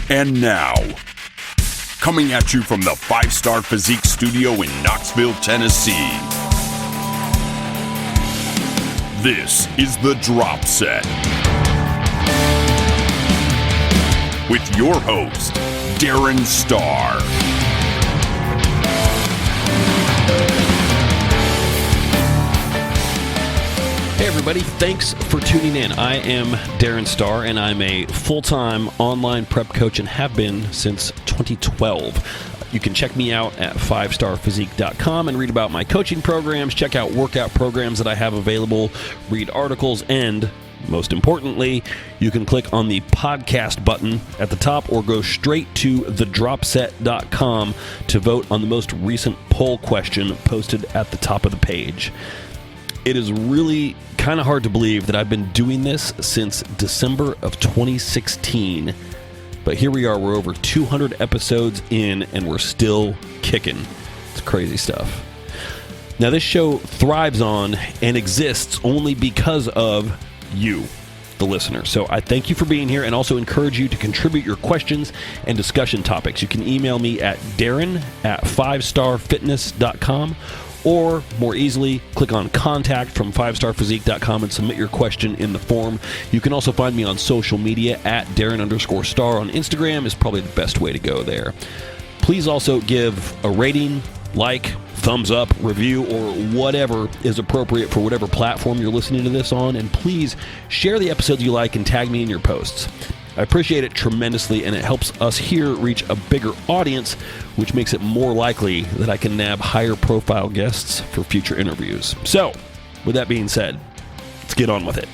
And now, coming at you from the 5-Star Physique Studio in Knoxville, Tennessee, this is The Drop Set. With your host, Darren Starr. Hey everybody, thanks for tuning in. I am Darren Starr and I'm a full-time online prep coach and have been since 2012. You can check me out at 5starphysique.com and read about my coaching programs, check out workout programs that I have available, read articles, and most importantly, you can click on the podcast button at the top or go straight to thedropset.com to vote on the most recent poll question posted at the top of the page. It is really kind of hard to believe that I've been doing this since December of 2016, but here we are, we're over 200 episodes in and we're still kicking. It's crazy stuff. Now this show thrives on and exists only because of you, the listener. So I thank you for being here and also encourage you to contribute your questions and discussion topics. You can email me at darren@5starfitness.com, or more easily, click on contact from 5starphysique.com and submit your question in the form. You can also find me on social media at Darren_Star on Instagram is probably the best way to go there. Please also give a rating, like, thumbs up, review, or whatever is appropriate for whatever platform you're listening to this on. And please share the episodes you like and tag me in your posts. I appreciate it tremendously, and it helps us here reach a bigger audience, which makes it more likely that I can nab higher profile guests for future interviews. So, with that being said, let's get on with it.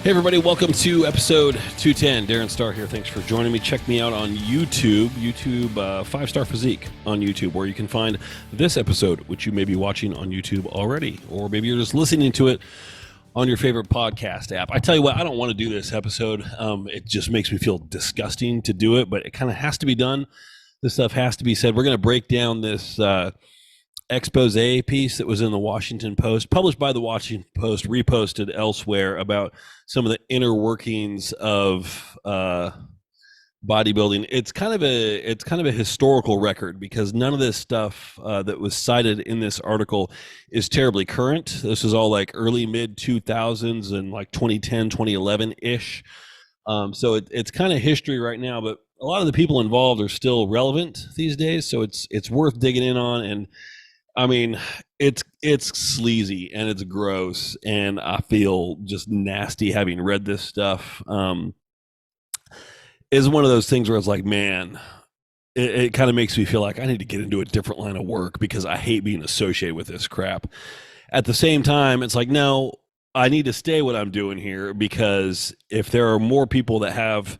Hey everybody, welcome to episode 210. Darren Starr here. Thanks for joining me. Check me out on YouTube, 5-Star Physique on YouTube, where you can find this episode, which you may be watching on YouTube already, or maybe you're just listening to it on your favorite podcast app. I tell you what, I don't want to do this episode. It just makes me feel disgusting to do it, but it kind of has to be done. This stuff has to be said. We're going to break down this expose piece that was in the Washington Post, published by the Washington Post, reposted elsewhere, about some of the inner workings of bodybuilding. It's kind of a historical record, because none of this stuff that was cited in this article is terribly current. This is all like early mid 2000s and like 2010, 2011 ish. So it's kind of history right now, but a lot of the people involved are still relevant these days. So it's worth digging in on. And I mean, it's sleazy and it's gross, and I feel just nasty having read this stuff. Is one of those things where it's like, man, it kind of makes me feel like I need to get into a different line of work because I hate being associated with this crap. At the same time, it's like, no, I need to stay what I'm doing here, because if there are more people that have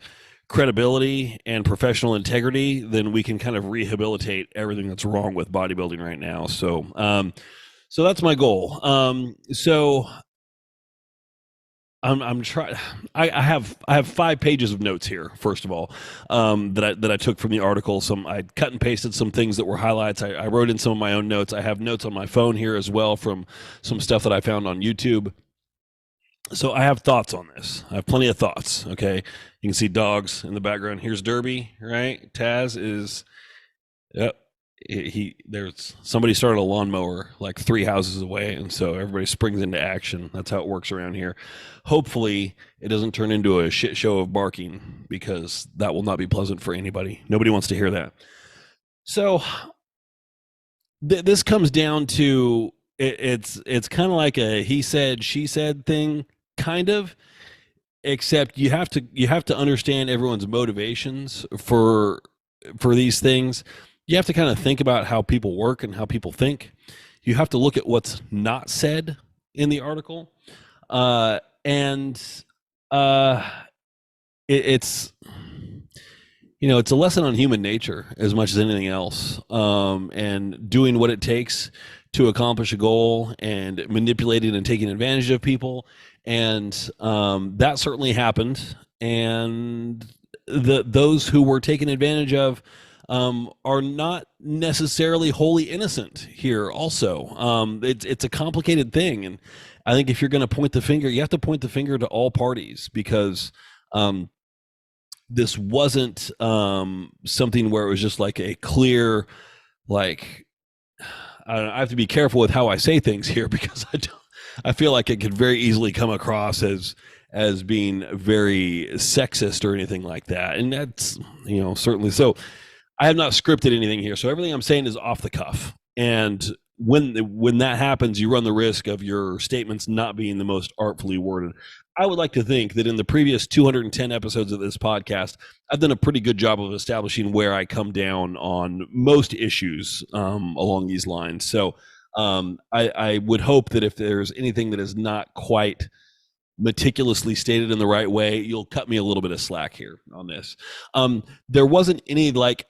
credibility and professional integrity, then we can kind of rehabilitate everything that's wrong with bodybuilding right now. So that's my goal. I'm trying. I have 5 pages of notes here. First of all, that I took from the article. I cut and pasted some things that were highlights. I wrote in some of my own notes. I have notes on my phone here as well from some stuff that I found on YouTube. So I have thoughts on this. I have plenty of thoughts. Okay, you can see dogs in the background. Here's Derby, right? Taz is. Yep. There's somebody started a lawnmower like 3 houses away, and so everybody springs into action. That's how it works around here. Hopefully it doesn't turn into a shit show of barking, because that will not be pleasant for anybody. Nobody wants to hear that. So this comes down to it's kind of like a he said she said thing, kind of, except you have to understand everyone's motivations for these things. You have to kind of think about how people work and how people think. You have to look at what's not said in the article. It's a lesson on human nature as much as anything else, and doing what it takes to accomplish a goal, and manipulating and taking advantage of people. And that certainly happened. And those who were taken advantage of are not necessarily wholly innocent here also. It's a complicated thing. And I think if you're going to point the finger, you have to point the finger to all parties, because This wasn't something where it was just like a clear, like, I have to be careful with how I say things here because I feel like it could very easily come across as being very sexist or anything like that. And that's, certainly so. I have not scripted anything here. So everything I'm saying is off the cuff. And when that happens, you run the risk of your statements not being the most artfully worded. I would like to think that in the previous 210 episodes of this podcast, I've done a pretty good job of establishing where I come down on most issues along these lines. So I would hope that if there's anything that is not quite meticulously stated in the right way, you'll cut me a little bit of slack here on this. There wasn't any like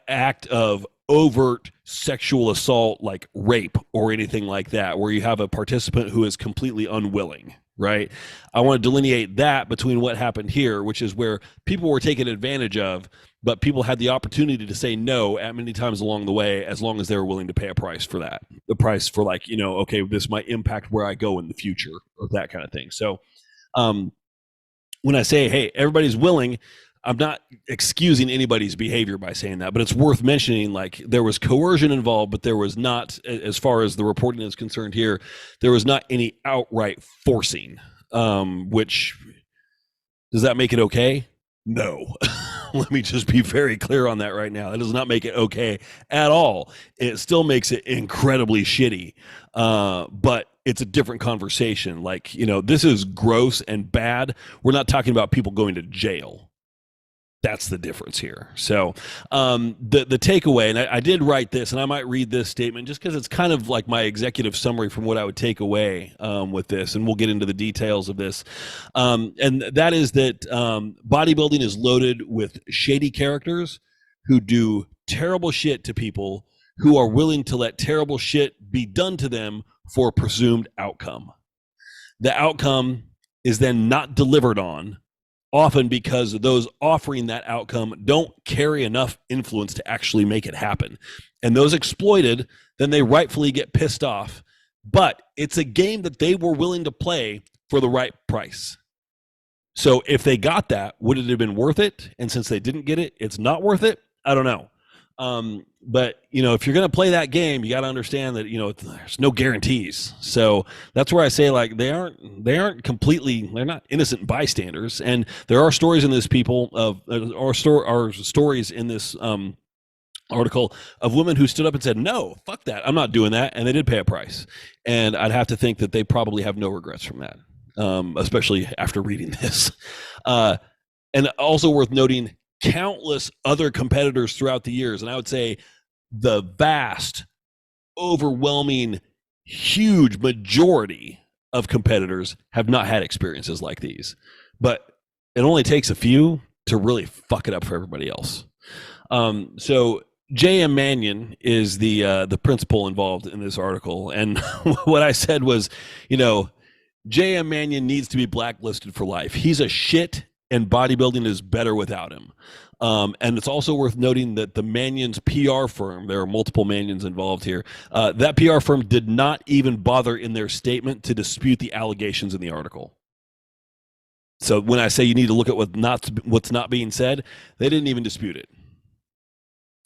act of overt sexual assault like rape or anything like that where you have a participant who is completely unwilling, right? I want to delineate that between what happened here, which is where people were taken advantage of, but people had the opportunity to say no at many times along the way, as long as they were willing to pay a price for that. The price for like, okay, this might impact where I go in the future or that kind of thing. So when I say, hey, everybody's willing, I'm not excusing anybody's behavior by saying that, but it's worth mentioning, like, there was coercion involved, but there was not, as far as the reporting is concerned here, there was not any outright forcing, which, does that make it okay? No. Let me just be very clear on that right now. That does not make it okay at all. It still makes it incredibly shitty, but it's a different conversation. Like, this is gross and bad. We're not talking about people going to jail. That's the difference here. So the takeaway, and I did write this, and I might read this statement just because it's kind of like my executive summary from what I would take away with this, and we'll get into the details of this. And that is that bodybuilding is loaded with shady characters who do terrible shit to people who are willing to let terrible shit be done to them for a presumed outcome. The outcome is then not delivered on, often because those offering that outcome don't carry enough influence to actually make it happen. And those exploited, then they rightfully get pissed off. But it's a game that they were willing to play for the right price. So if they got that, would it have been worth it? And since they didn't get it, it's not worth it? I don't know. But if you're going to play that game, you got to understand that, there's no guarantees. So that's where I say, like, they aren't completely, they're not innocent bystanders. And there are stories in this stories in this, article of women who stood up and said, no, fuck that, I'm not doing that. And they did pay a price. And I'd have to think that they probably have no regrets from that. Especially after reading this. And also worth noting, countless other competitors throughout the years, and I would say the vast, overwhelming, huge majority of competitors have not had experiences like these. But it only takes a few to really fuck it up for everybody else. So J.M. Mannion is the principal involved in this article, and what I said was, J.M. Mannion needs to be blacklisted for life. He's a shit, and bodybuilding is better without him. And it's also worth noting that the Mannion's PR firm, there are multiple Mannions involved here, that PR firm did not even bother in their statement to dispute the allegations in the article. So when I say you need to look at what's not being said, they didn't even dispute it.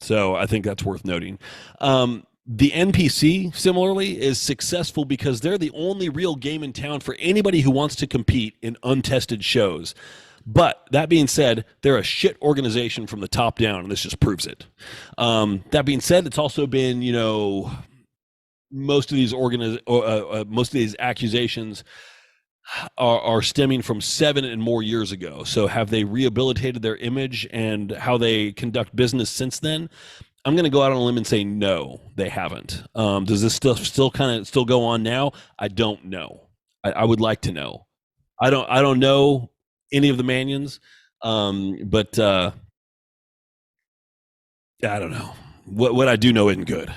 So I think that's worth noting. The NPC, similarly, is successful because they're the only real game in town for anybody who wants to compete in untested shows. But that being said, they're a shit organization from the top down, and this just proves it. That being said, it's also been, most of these accusations are stemming from 7 and more years ago. So have they rehabilitated their image and how they conduct business since then? I'm going to go out on a limb and say no, they haven't. Does this stuff still go on now? I don't know. I would like to know. I don't know any of the Mannions, but I don't know. What I do know isn't good.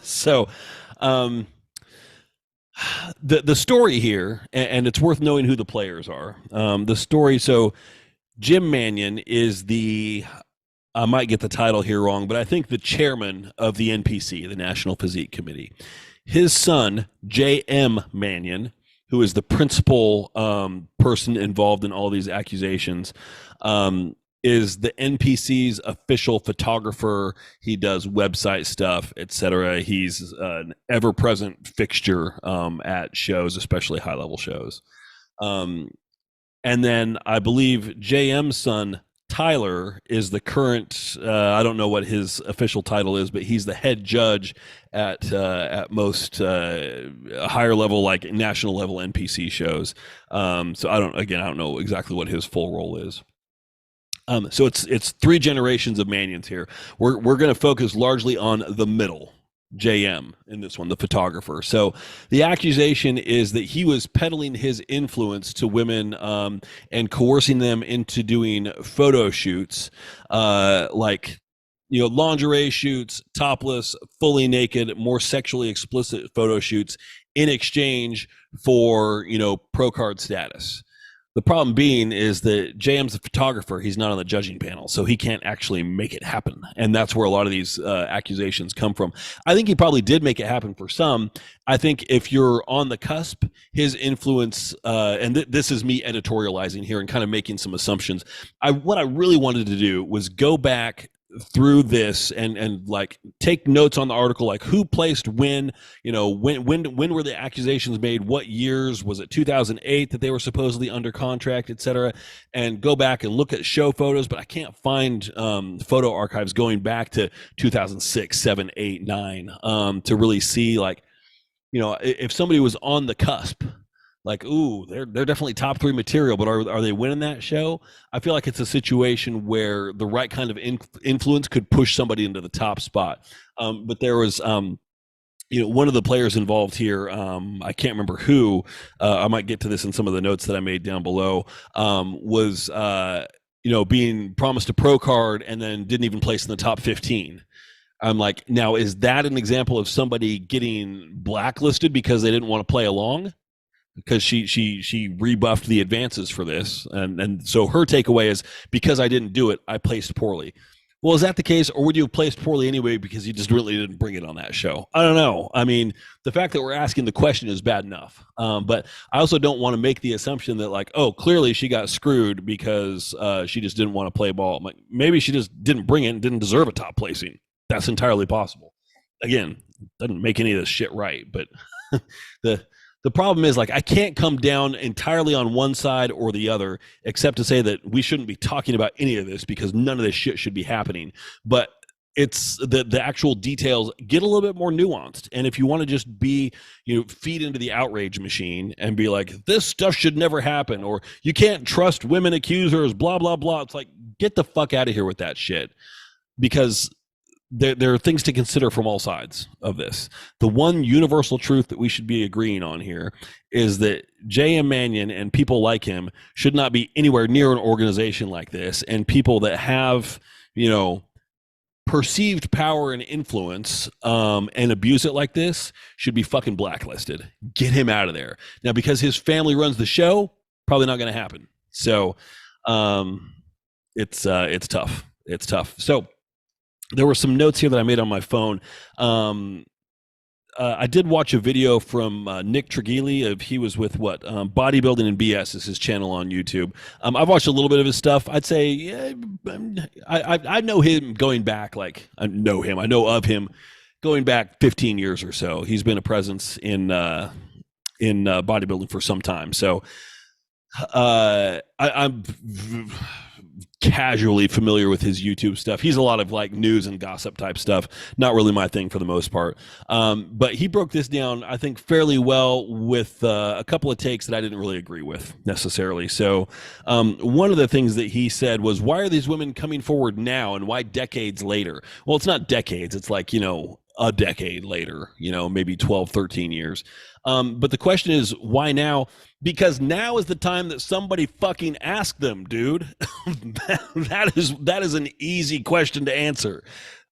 So the story here, and it's worth knowing who the players are. The story, so Jim Mannion is I might get the title here wrong, but I think the chairman of the NPC, the National Physique Committee. His son, J.M. Mannion, who is the principal person involved in all these accusations, is the NPC's official photographer. He does website stuff, etc. He's an ever-present fixture at shows, especially high-level shows. And then I believe JM's son Tyler is the current. I don't know what his official title is, but he's the head judge at most higher level, like national level NPC shows. So I don't know exactly what his full role is. So it's three generations of Manions here. We're going to focus largely on the middle, JM, in this one, the photographer. So the accusation is that he was peddling his influence to women and coercing them into doing photo shoots, like lingerie shoots, topless, fully naked, more sexually explicit photo shoots in exchange for pro card status. The problem being is that JM's a photographer. He's not on the judging panel, so he can't actually make it happen. And that's where a lot of these accusations come from. I think he probably did make it happen for some. I think if you're on the cusp, his influence, and this is me editorializing here and kind of making some assumptions. What I really wanted to do was go back through this and like take notes on the article, like who placed when were the accusations made, what years was it, 2008 that they were supposedly under contract, etc., and go back and look at show photos. But I can't find photo archives going back to 2006, 7, 8, 9 to really see, like, if somebody was on the cusp, like, ooh, they're definitely top 3 material, but are they winning that show? I feel like it's a situation where the right kind of influence could push somebody into the top spot. But there was, one of the players involved here, I can't remember who, I might get to this in some of the notes that I made down below, was, being promised a pro card and then didn't even place in the top 15. I'm like, now, is that an example of somebody getting blacklisted because they didn't want to play along? Because she rebuffed the advances for this, and so her takeaway is, because I didn't do it, I placed poorly. Well, is that the case, or would you have placed poorly anyway because you just really didn't bring it on that show? I don't know. I mean, the fact that we're asking the question is bad enough, but I also don't want to make the assumption that, like, oh, clearly she got screwed because she just didn't want to play ball. Like, maybe she just didn't bring it and didn't deserve a top placing. That's entirely possible. Again, doesn't make any of this shit right, but the problem is, like, I can't come down entirely on one side or the other, except to say that we shouldn't be talking about any of this because none of this shit should be happening. But it's the actual details get a little bit more nuanced. And if you want to just be, feed into the outrage machine and be like, this stuff should never happen, or you can't trust women accusers, blah, blah, blah. It's like, get the fuck out of here with that shit. Because there are things to consider from all sides of this. The one universal truth that we should be agreeing on here is that J.M. Manion and people like him should not be anywhere near an organization like this, and people that have, perceived power and influence and abuse it like this should be fucking blacklisted. Get him out of there. Now, because his family runs the show, probably not going to happen. So it's tough. It's tough. So there were some notes here that I made on my phone. I did watch a video from Nick Trigili. He was with Bodybuilding and BS is his channel on YouTube. I've watched a little bit of his stuff. I'd say, yeah, I know him going back, like, I know of him going back 15 years or so. He's been a presence in bodybuilding for some time. So I'm casually familiar with his YouTube stuff. He's a lot of like news and gossip type stuff. Not really my thing for the most part. But he broke this down, I think, fairly well with a couple of takes that I didn't really agree with necessarily. So one of the things that he said was, why are these women coming forward now and why decades later? Well, it's not decades. It's like, a decade later, maybe 12, 13 years. But the question is, why now? Because now is the time that somebody fucking asked them, dude. that is an easy question to answer.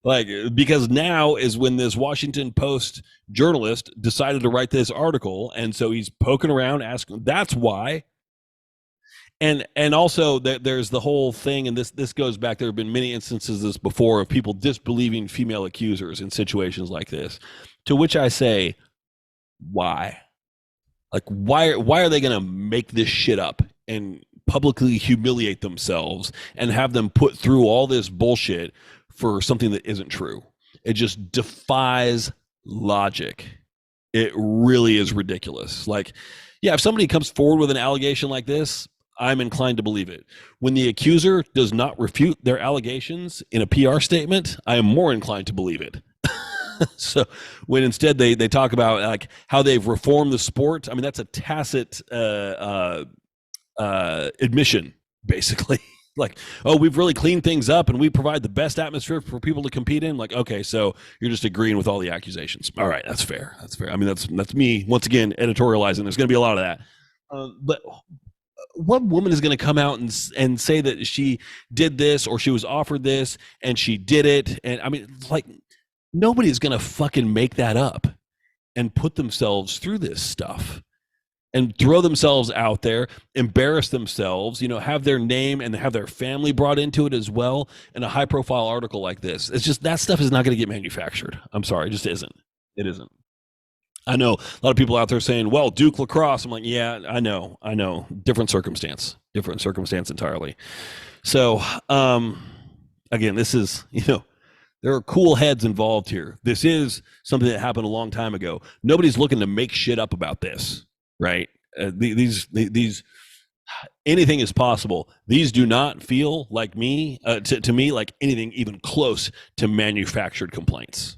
Like, because now is when this Washington Post journalist decided to write this article. And so he's poking around, asking, that's why. And also there's the whole thing, and this goes back, there have been many instances of this before, of people disbelieving female accusers in situations like this, to which I say, why? Like, why are they going to make this shit up and publicly humiliate themselves and have them put through all this bullshit for something that isn't true? It just defies logic. It really is ridiculous. Like, yeah, if somebody comes forward with an allegation like this, I'm inclined to believe it. When the accuser does not refute their allegations in a PR statement, I am more inclined to believe it. So when instead they talk about like how they've reformed the sport, I mean, that's a tacit admission, basically. Like, oh, we've really cleaned things up and we provide the best atmosphere for people to compete in. Like, okay, so you're just agreeing with all the accusations. All right, that's fair. That's fair. I mean, that's me once again editorializing. There's going to be a lot of that. But what woman is going to come out and say that she did this or she was offered this and she did it? And I mean, like, nobody's going to fucking make that up and put themselves through this stuff and throw themselves out there, embarrass themselves, you know, have their name and have their family brought into it as well in a high profile article like this. It's just, that stuff is not going to get manufactured. I'm sorry, it just isn't. It isn't. I know a lot of people out there saying, well, Duke lacrosse. I'm like, yeah, I know. Different circumstance entirely. So, again, this is, you know, there are cool heads involved here. This is something that happened a long time ago. Nobody's looking to make shit up about this. Right? These anything is possible. These do not feel like me to me like anything even close to manufactured complaints.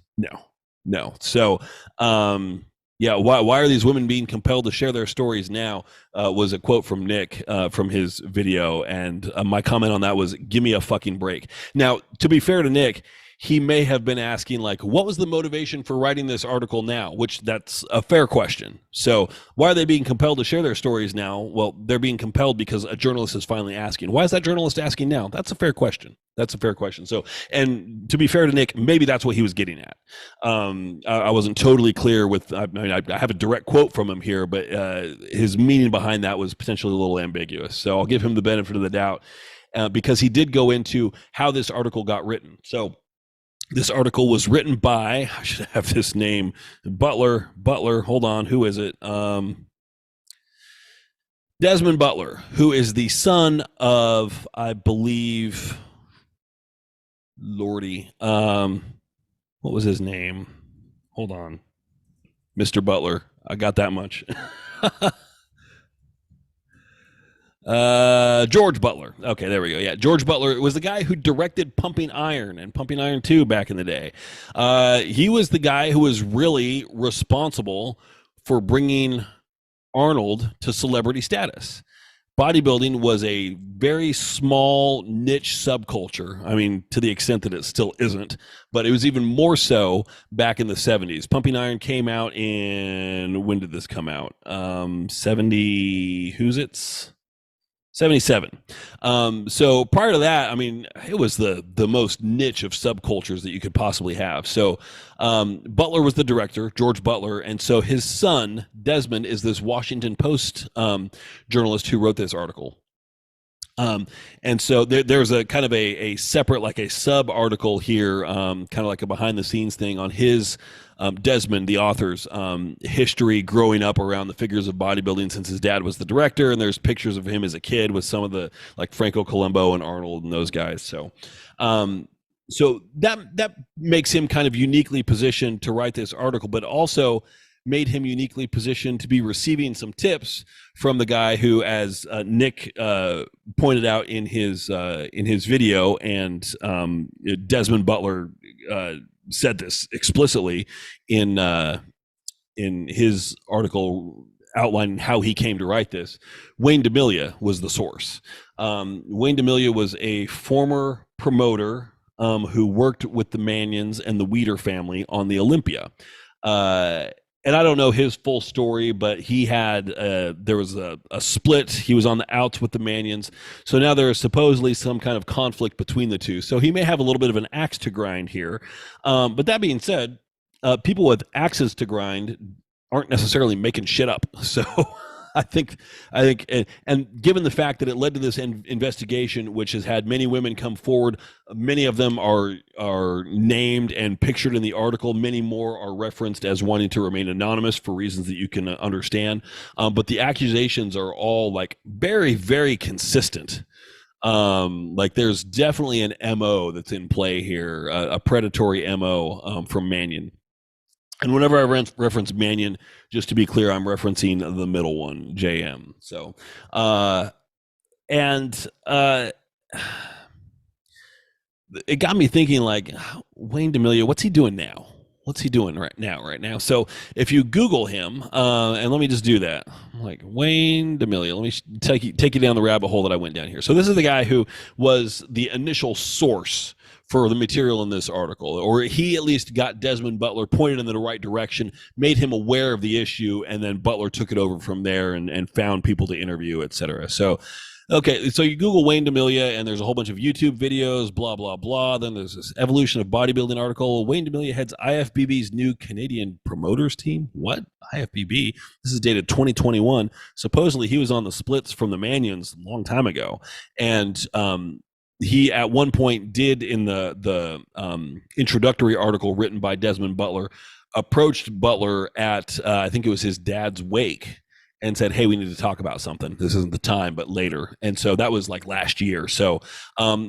No. So, yeah. Why are these women being compelled to share their stories now? Was a quote from Nick from his video, and my comment on that was, "Give me a fucking break." Now, to be fair to Nick, he may have been asking, like, what was the motivation for writing this article now? Which that's a fair question. So why are they being compelled to share their stories now? Well, they're being compelled because a journalist is finally asking. Why is that journalist asking now? That's a fair question. So, and to be fair to Nick, maybe that's what he was getting at. I wasn't totally clear with, I mean, I have a direct quote from him here, but his meaning behind that was potentially a little ambiguous. So I'll give him the benefit of the doubt because he did go into how this article got written. So this article was written by, I should have this name, Butler, hold on, who is it? Desmond Butler, who is the son of, I believe, Lordy, what was his name? Hold on. Mr. Butler, I got that much. George Butler. Okay, there we go. Yeah, George Butler was the guy who directed Pumping Iron and Pumping Iron 2 back in the day. He was the guy who was really responsible for bringing Arnold to celebrity status. Bodybuilding was a very small niche subculture. I mean, to the extent that it still isn't, but it was even more so back in the 70s. Pumping Iron came out in, when did this come out? 70, who's it's? 77. So prior to that, I mean, it was the most niche of subcultures that you could possibly have. So Butler was the director, George Butler, and so his son, Desmond, is this Washington Post journalist who wrote this article. And so there's a kind of a separate, like a sub article here, kind of like a behind the scenes thing on his Desmond, the author's history growing up around the figures of bodybuilding since his dad was the director. And there's pictures of him as a kid with some of the, like Franco Columbo and Arnold and those guys. So, so that makes him kind of uniquely positioned to write this article, but also made him uniquely positioned to be receiving some tips from the guy who, as Nick pointed out in his video, and Desmond Butler said this explicitly in his article outlining how he came to write this. Wayne DeMilia was the source. Wayne DeMilia was a former promoter who worked with the Manions and the Weider family on the Olympia. And I don't know his full story, but he had, there was a split. He was on the outs with the Manions. So now there is supposedly some kind of conflict between the two. So he may have a little bit of an axe to grind here. But that being said, people with axes to grind aren't necessarily making shit up. So I think, and given the fact that it led to this investigation, which has had many women come forward, many of them are named and pictured in the article. Many more are referenced as wanting to remain anonymous for reasons that you can understand. But the accusations are all like very, very consistent. Like there's definitely an MO that's in play here, a predatory MO from Mannion. And whenever I reference Mannion, just to be clear, I'm referencing the middle one, JM. So, and it got me thinking, like, Wayne DeMilia, what's he doing now? What's he doing right now? So if you Google him, and let me just do that, like Wayne DeMilia, let me take you down the rabbit hole that I went down here. So this is the guy who was the initial source for the material in this article, or he at least got Desmond Butler pointed in the right direction, made him aware of the issue, and then Butler took it over from there and found people to interview, etc. So, okay, so you Google Wayne DeMilia, and there's a whole bunch of YouTube videos, blah, blah, blah. Then there's this Evolution of Bodybuilding article. Wayne DeMilia heads IFBB's new Canadian promoters team. What? IFBB? This is dated 2021. Supposedly he was on the splits from the Mannions a long time ago. And he at one point did, in the introductory article written by Desmond Butler, approached Butler at, I think it was his dad's wake, and said, hey, we need to talk about something. This isn't the time, but later. And so that was like last year. So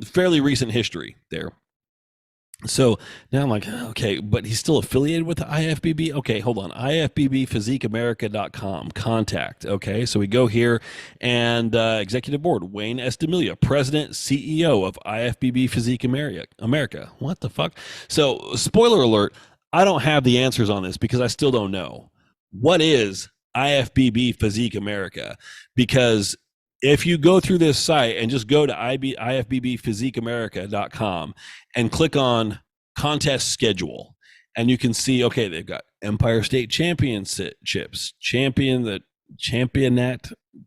fairly recent history there. So now I'm like, okay, but he's still affiliated with the IFBB? Okay, hold on. IFBBPhysiqueAmerica.com. Contact. Okay, so we go here, and Executive Board, Wayne S. DeMilia, President, CEO of IFBB Physique America. What the fuck? So, spoiler alert, I don't have the answers on this because I still don't know. What is IFBB Physique America? Because if you go through this site and just go to IFBBPhysiqueAmerica.com and click on contest schedule, and you can see, okay, they've got Empire State Championships, Championat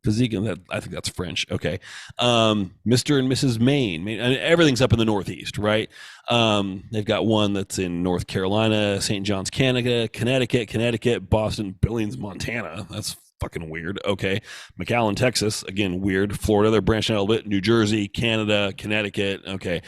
Physique, I think that's French. Okay. Mr. and Mrs. Maine. And everything's up in the Northeast, right? They've got one that's in North Carolina, St. John's, Canada, Connecticut, Boston, Billings, Montana. That's fucking weird. Okay. McAllen, Texas, again, weird. Florida, they're branching out a little bit. New Jersey, Canada, Connecticut. Okay.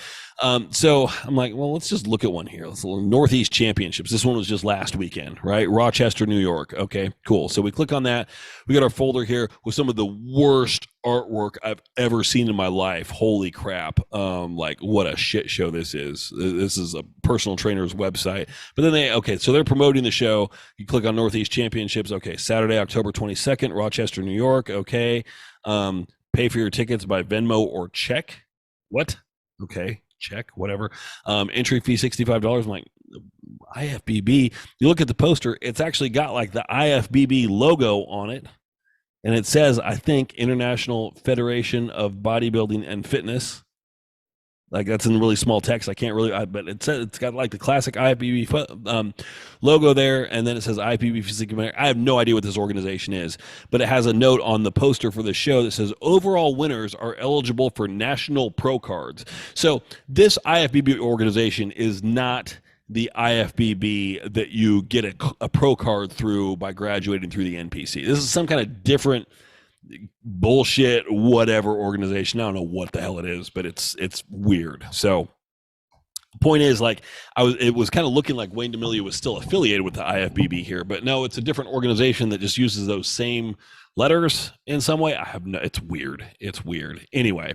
So I'm like, well, let's just look at one here. Let's look at Northeast Championships. This one was just last weekend, right? Rochester, New York. Okay, cool. So we click on that. We got our folder here with some of the worst artwork I've ever seen in my life. Holy crap. Like what a shit show this is. This is a personal trainer's website. But then so they're promoting the show. You click on Northeast Championships. Okay, Saturday, October 22nd, Rochester, New York. Okay. Pay for your tickets by Venmo or check. What? Okay. Check, whatever. Entry fee $65. I'm like, IFBB. You look at the poster, it's actually got like the IFBB logo on it, and it says, I think, International Federation of Bodybuilding and Fitness. Like that's in really small text. I can't really, but it says it's got like the classic IFBB logo there, and then it says IFBB Physique America. I have no idea what this organization is, but it has a note on the poster for the show that says overall winners are eligible for national pro cards. So this IFBB organization is not the IFBB that you get a pro card through by graduating through the NPC. This is some kind of different bullshit whatever organization. I don't know what the hell it is, but it's weird. So point is, like, it was kind of looking like Wayne DeMilia was still affiliated with the IFBB here, but no, it's a different organization that just uses those same letters in some way. It's weird. Anyway,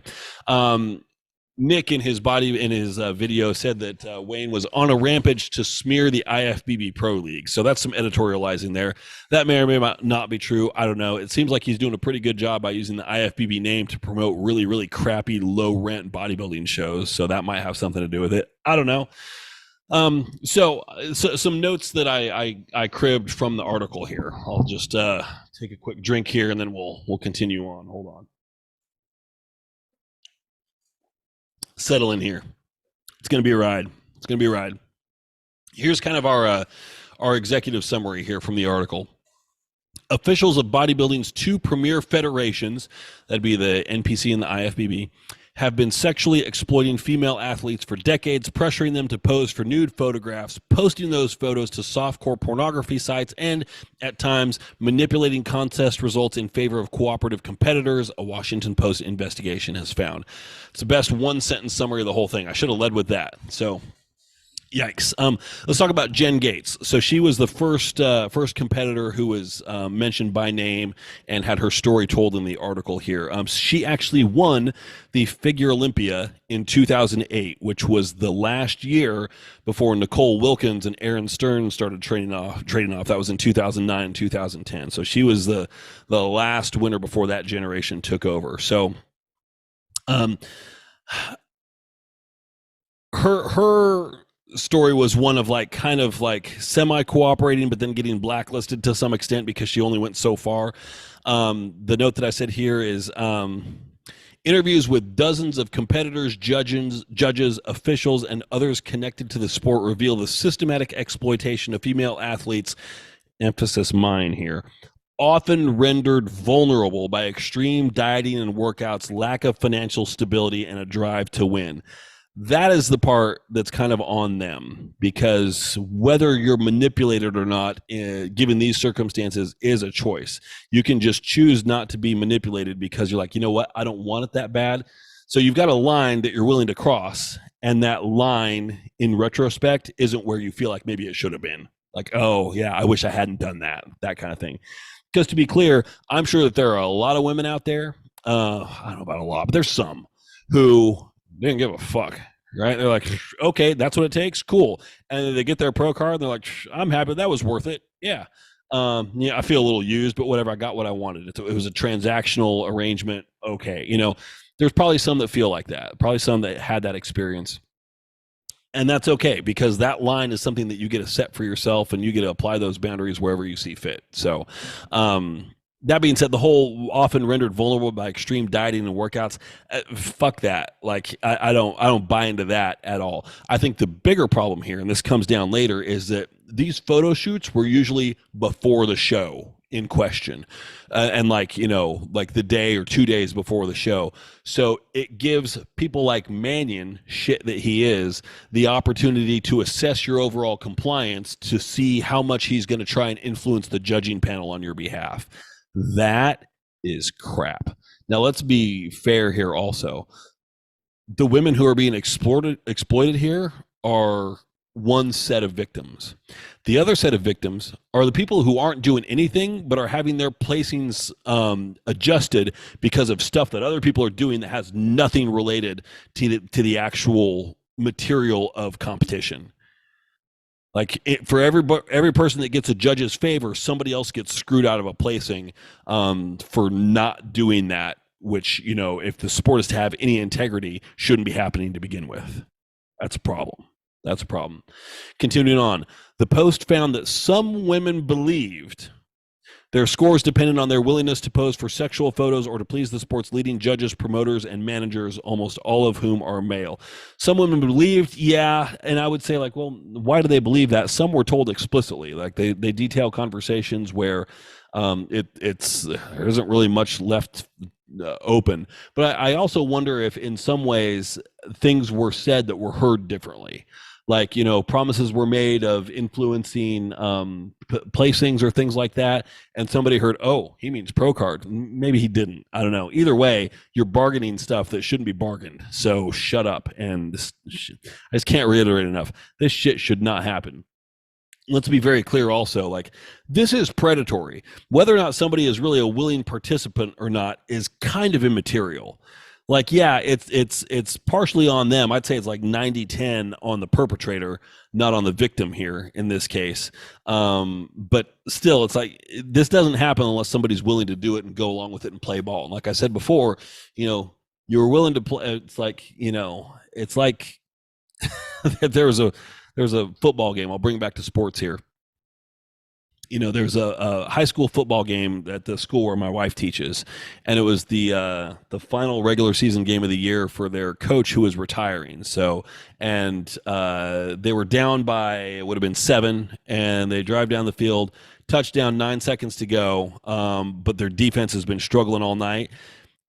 Nick in his video said that Wayne was on a rampage to smear the IFBB Pro League. So that's some editorializing there. That may or may not be true. I don't know. It seems like he's doing a pretty good job by using the IFBB name to promote really, really crappy, low rent bodybuilding shows. So that might have something to do with it. I don't know. So some notes that I cribbed from the article here. I'll just take a quick drink here, and then we'll continue on. Hold on. Settle in here. It's going to be a ride. Here's kind of our executive summary here from the article. Officials of bodybuilding's two premier federations, that'd be the NPC and the IFBB, have been sexually exploiting female athletes for decades, pressuring them to pose for nude photographs, posting those photos to softcore pornography sites, and at times manipulating contest results in favor of cooperative competitors, a Washington Post investigation has found. It's the best one-sentence summary of the whole thing. I should have led with that. So yikes. Let's talk about Jen Gates. So she was the first competitor who was mentioned by name and had her story told in the article here. She actually won the Figure Olympia in 2008, which was the last year before Nicole Wilkins and Aaron Stern started trading off. That was in 2009 and 2010. So she was the last winner before that generation took over. So her story was one of like kind of like semi cooperating but then getting blacklisted to some extent because she only went so far. The note that I said here is interviews with dozens of competitors, judges, officials, and others connected to the sport reveal the systematic exploitation of female athletes, emphasis mine here, often rendered vulnerable by extreme dieting and workouts, lack of financial stability, and a drive to win. That is the part that's kind of on them, because whether you're manipulated or not, given these circumstances, is a choice. You can just choose not to be manipulated because you're like, you know what, I don't want it that bad. So you've got a line that you're willing to cross, and that line in retrospect isn't where you feel like maybe it should have been. Like, oh yeah, I wish I hadn't done that kind of thing. Because to be clear, I'm sure that there are a lot of women out there, I don't know about a lot, but there's some who didn't give a fuck, right? They're like, okay, that's what it takes, cool. And then they get their pro card and they're like, I'm happy, that was worth it. Yeah. Yeah, I feel a little used, but whatever, I got what I wanted. It was a transactional arrangement. Okay. You know, there's probably some that feel like that, probably some that had that experience. And that's okay, because that line is something that you get to set for yourself, and you get to apply those boundaries wherever you see fit. So, that being said, the whole often rendered vulnerable by extreme dieting and workouts, fuck that. Like, I don't buy into that at all. I think the bigger problem here, and this comes down later, is that these photo shoots were usually before the show in question, and like, you know, like the day or 2 days before the show. So it gives people like Mannion, shit that he is, the opportunity to assess your overall compliance, to see how much he's going to try and influence the judging panel on your behalf. That is crap. Now let's be fair here also. The women who are being exploited here are one set of victims. The other set of victims are the people who aren't doing anything but are having their placings adjusted because of stuff that other people are doing that has nothing related to the actual material of competition. Like, for every person that gets a judge's favor, somebody else gets screwed out of a placing for not doing that, which, you know, if the sport is to have any integrity, shouldn't be happening to begin with. That's a problem. That's a problem. Continuing on, the Post found that some women believed their scores depended on their willingness to pose for sexual photos or to please the sport's leading judges, promoters, and managers, almost all of whom are male. Some women believed, yeah, and I would say, like, well, why do they believe that? Some were told explicitly. Like, they detail conversations where there isn't really much left open. But I also wonder if in some ways things were said that were heard differently. Like, you know, promises were made of influencing placings or things like that, and somebody heard, oh, he means pro card. Maybe he didn't. I don't know. Either way, you're bargaining stuff that shouldn't be bargained. So shut up. And I just can't reiterate enough. This shit should not happen. Let's be very clear also, like, this is predatory. Whether or not somebody is really a willing participant or not is kind of immaterial. Like, yeah, it's partially on them. I'd say it's like 90-10 on the perpetrator, not on the victim here in this case. But still, it's like, this doesn't happen unless somebody's willing to do it and go along with it and play ball. And like I said before, you know, you were willing to play. It's like, you know, it's like there's a football game. I'll bring it back to sports here. You know, there's a high school football game at the school where my wife teaches, and it was the final regular season game of the year for their coach who was retiring. So, and they were down by, it would have been 7, and they drive down the field, touchdown, 9 seconds to go, but their defense has been struggling all night.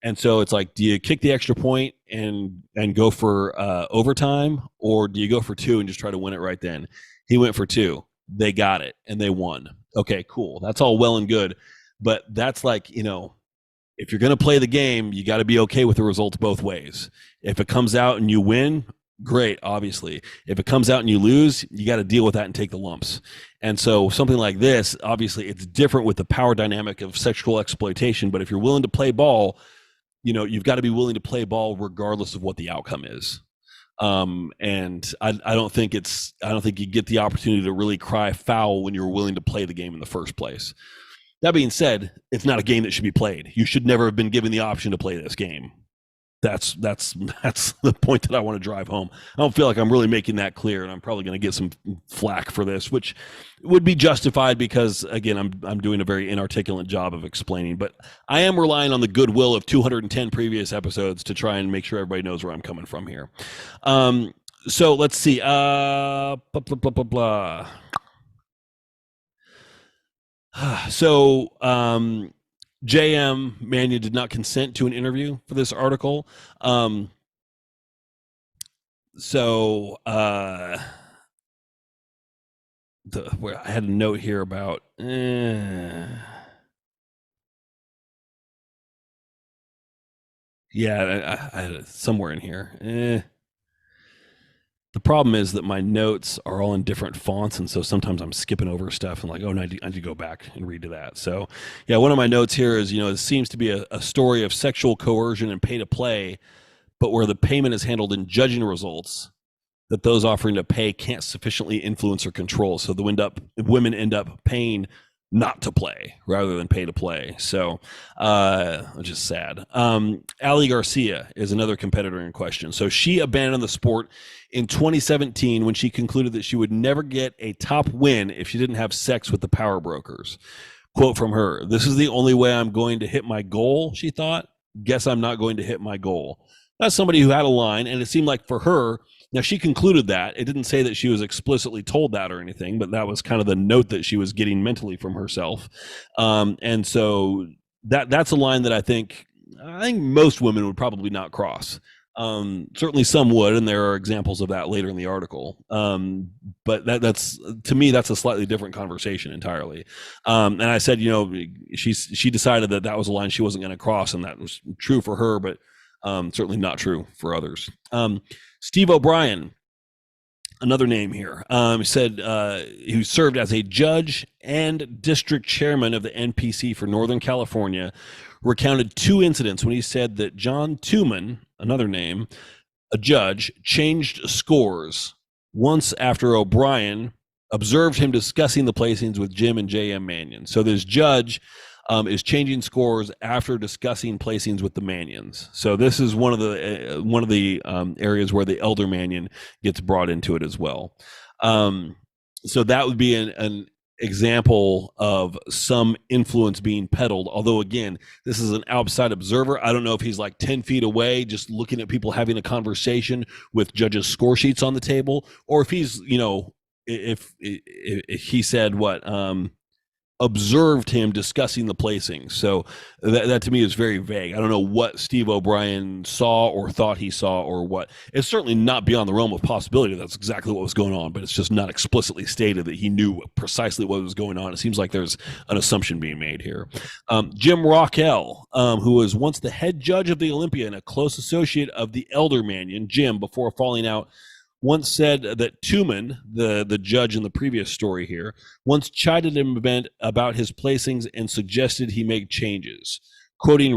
And so it's like, do you kick the extra point and go for overtime, or do you go for 2 and just try to win it right then? He went for 2. They got it and they won. Okay, cool. That's all well and good, but that's like, if you're going to play the game, you got to be okay with the results both ways. If it comes out and you win, great, obviously. If it comes out and you lose, you got to deal with that and take the lumps. And so something like this, obviously it's different with the power dynamic of sexual exploitation, but if you're willing to play ball, you've got to be willing to play ball regardless of what the outcome is. And I don't think you get the opportunity to really cry foul when you're willing to play the game in the first place. That being said, it's not a game that should be played. You should never have been given the option to play this game. That's the point that I want to drive home. I don't feel like I'm really making that clear, and I'm probably going to get some flack for this, which would be justified because, again, I'm doing a very inarticulate job of explaining. But I am relying on the goodwill of 210 previous episodes to try and make sure everybody knows where I'm coming from here. So let's see. Blah, blah, blah, blah, blah. So JM Mannion did not consent to an interview for this article. Where I had a note here about yeah, I had it somewhere in here. The problem is that my notes are all in different fonts, and so sometimes I'm skipping over stuff and like, oh, no, I need to go back and read to that. So, yeah, one of my notes here is, it seems to be a story of sexual coercion and pay to play, but where the payment is handled in judging results that those offering to pay can't sufficiently influence or control. So women end up paying not to play rather than pay to play. So which is sad. Ali Garcia is another competitor in question. So she abandoned the sport in 2017 when she concluded that she would never get a top win if she didn't have sex with the power brokers. Quote from her: "This is the only way I'm going to hit my goal," she thought. "Guess I'm not going to hit my goal." That's somebody who had a line, and it seemed like for her, now she concluded that. It didn't say that she was explicitly told that or anything, but that was kind of the note that she was getting mentally from herself. And so that's a line that I think most women would probably not cross. Certainly some would, and there are examples of that later in the article. But that's, to me, that's a slightly different conversation entirely. And I said, she decided that was a line she wasn't going to cross, and that was true for her, but certainly not true for others. Steve O'Brien, another name here, said who served as a judge and district chairman of the NPC for Northern California, recounted 2 incidents when he said that John Tooman, another name, a judge, changed scores once after O'Brien observed him discussing the placings with Jim and JM Mannion. So this judge is changing scores after discussing placings with the Mannions. So this is one of the areas where the elder Mannion gets brought into it as well. So that would be an example of some influence being peddled. Although, again, this is an outside observer. I don't know if he's like 10 feet away, just looking at people having a conversation with judges' score sheets on the table, or if he's, if he said what, observed him discussing the placings. So that to me is very vague. I don't know what Steve O'Brien saw or thought he saw or what. It's certainly not beyond the realm of possibility that's exactly what was going on, but it's just not explicitly stated that he knew precisely what was going on. It seems like there's an assumption being made here. Jim Rockwell, who was once the head judge of the Olympia and a close associate of the elder Mannion, Jim, before falling out, once said that Tooman, the judge in the previous story here, once chided him about his placings and suggested he make changes. Quoting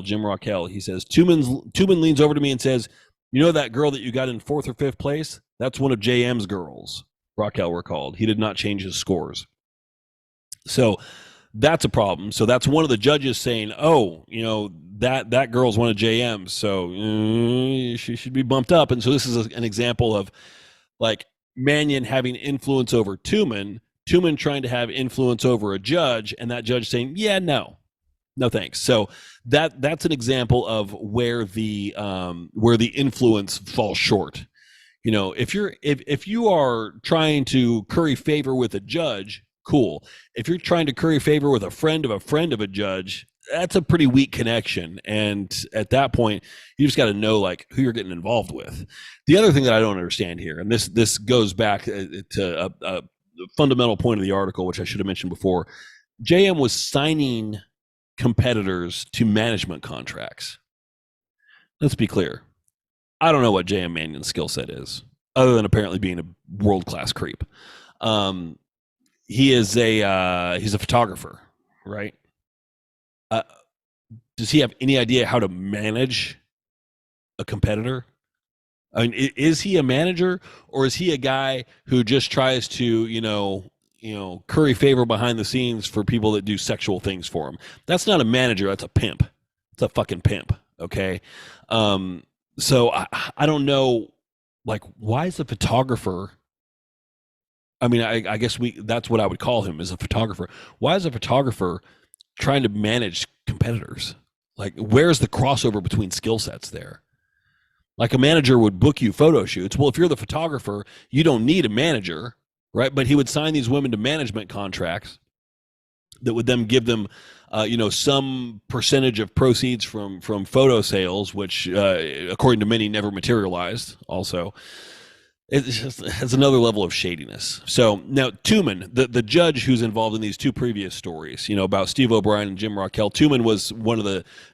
Jim Rockwell, he says, Tooman leans over to me and says, "You know that girl that you got in 4th or 5th place? That's one of JM's girls," Rockwell recalled. He did not change his scores. So that's a problem. So that's one of the judges saying, "Oh, that girl's one of JM's, so she should be bumped up." And so this is an example of like Mannion having influence over Tooman trying to have influence over a judge, and that judge saying, "Yeah, no thanks." So that's an example of where the influence falls short. If you are trying to curry favor with a judge, cool. If you're trying to curry favor with a friend of a judge, that's a pretty weak connection. And at that point, you just got to know like who you're getting involved with. The other thing that I don't understand here, and this goes back to a fundamental point of the article, which I should have mentioned before. JM was signing competitors to management contracts. Let's be clear. I don't know what JM Mannion's skill set is, other than apparently being a world-class creep. He's a photographer, right? Does he have any idea how to manage a competitor? I mean, is he a manager, or is he a guy who just tries to, curry favor behind the scenes for people that do sexual things for him? That's not a manager. That's a pimp. It's a fucking pimp. Okay. So I don't know, like, why is the photographer? I mean, I guess that's what I would call him, as a photographer. Why is a photographer trying to manage competitors? Like, where's the crossover between skill sets there? Like, a manager would book you photo shoots. Well, if you're the photographer, you don't need a manager, right? But he would sign these women to management contracts that would then give them, some percentage of proceeds from photo sales, which, according to many, never materialized. Also, it's another level of shadiness. So now Tuman, the judge who's involved in these two previous stories, about Steve O'Brien and Jim Raquel, Tuman was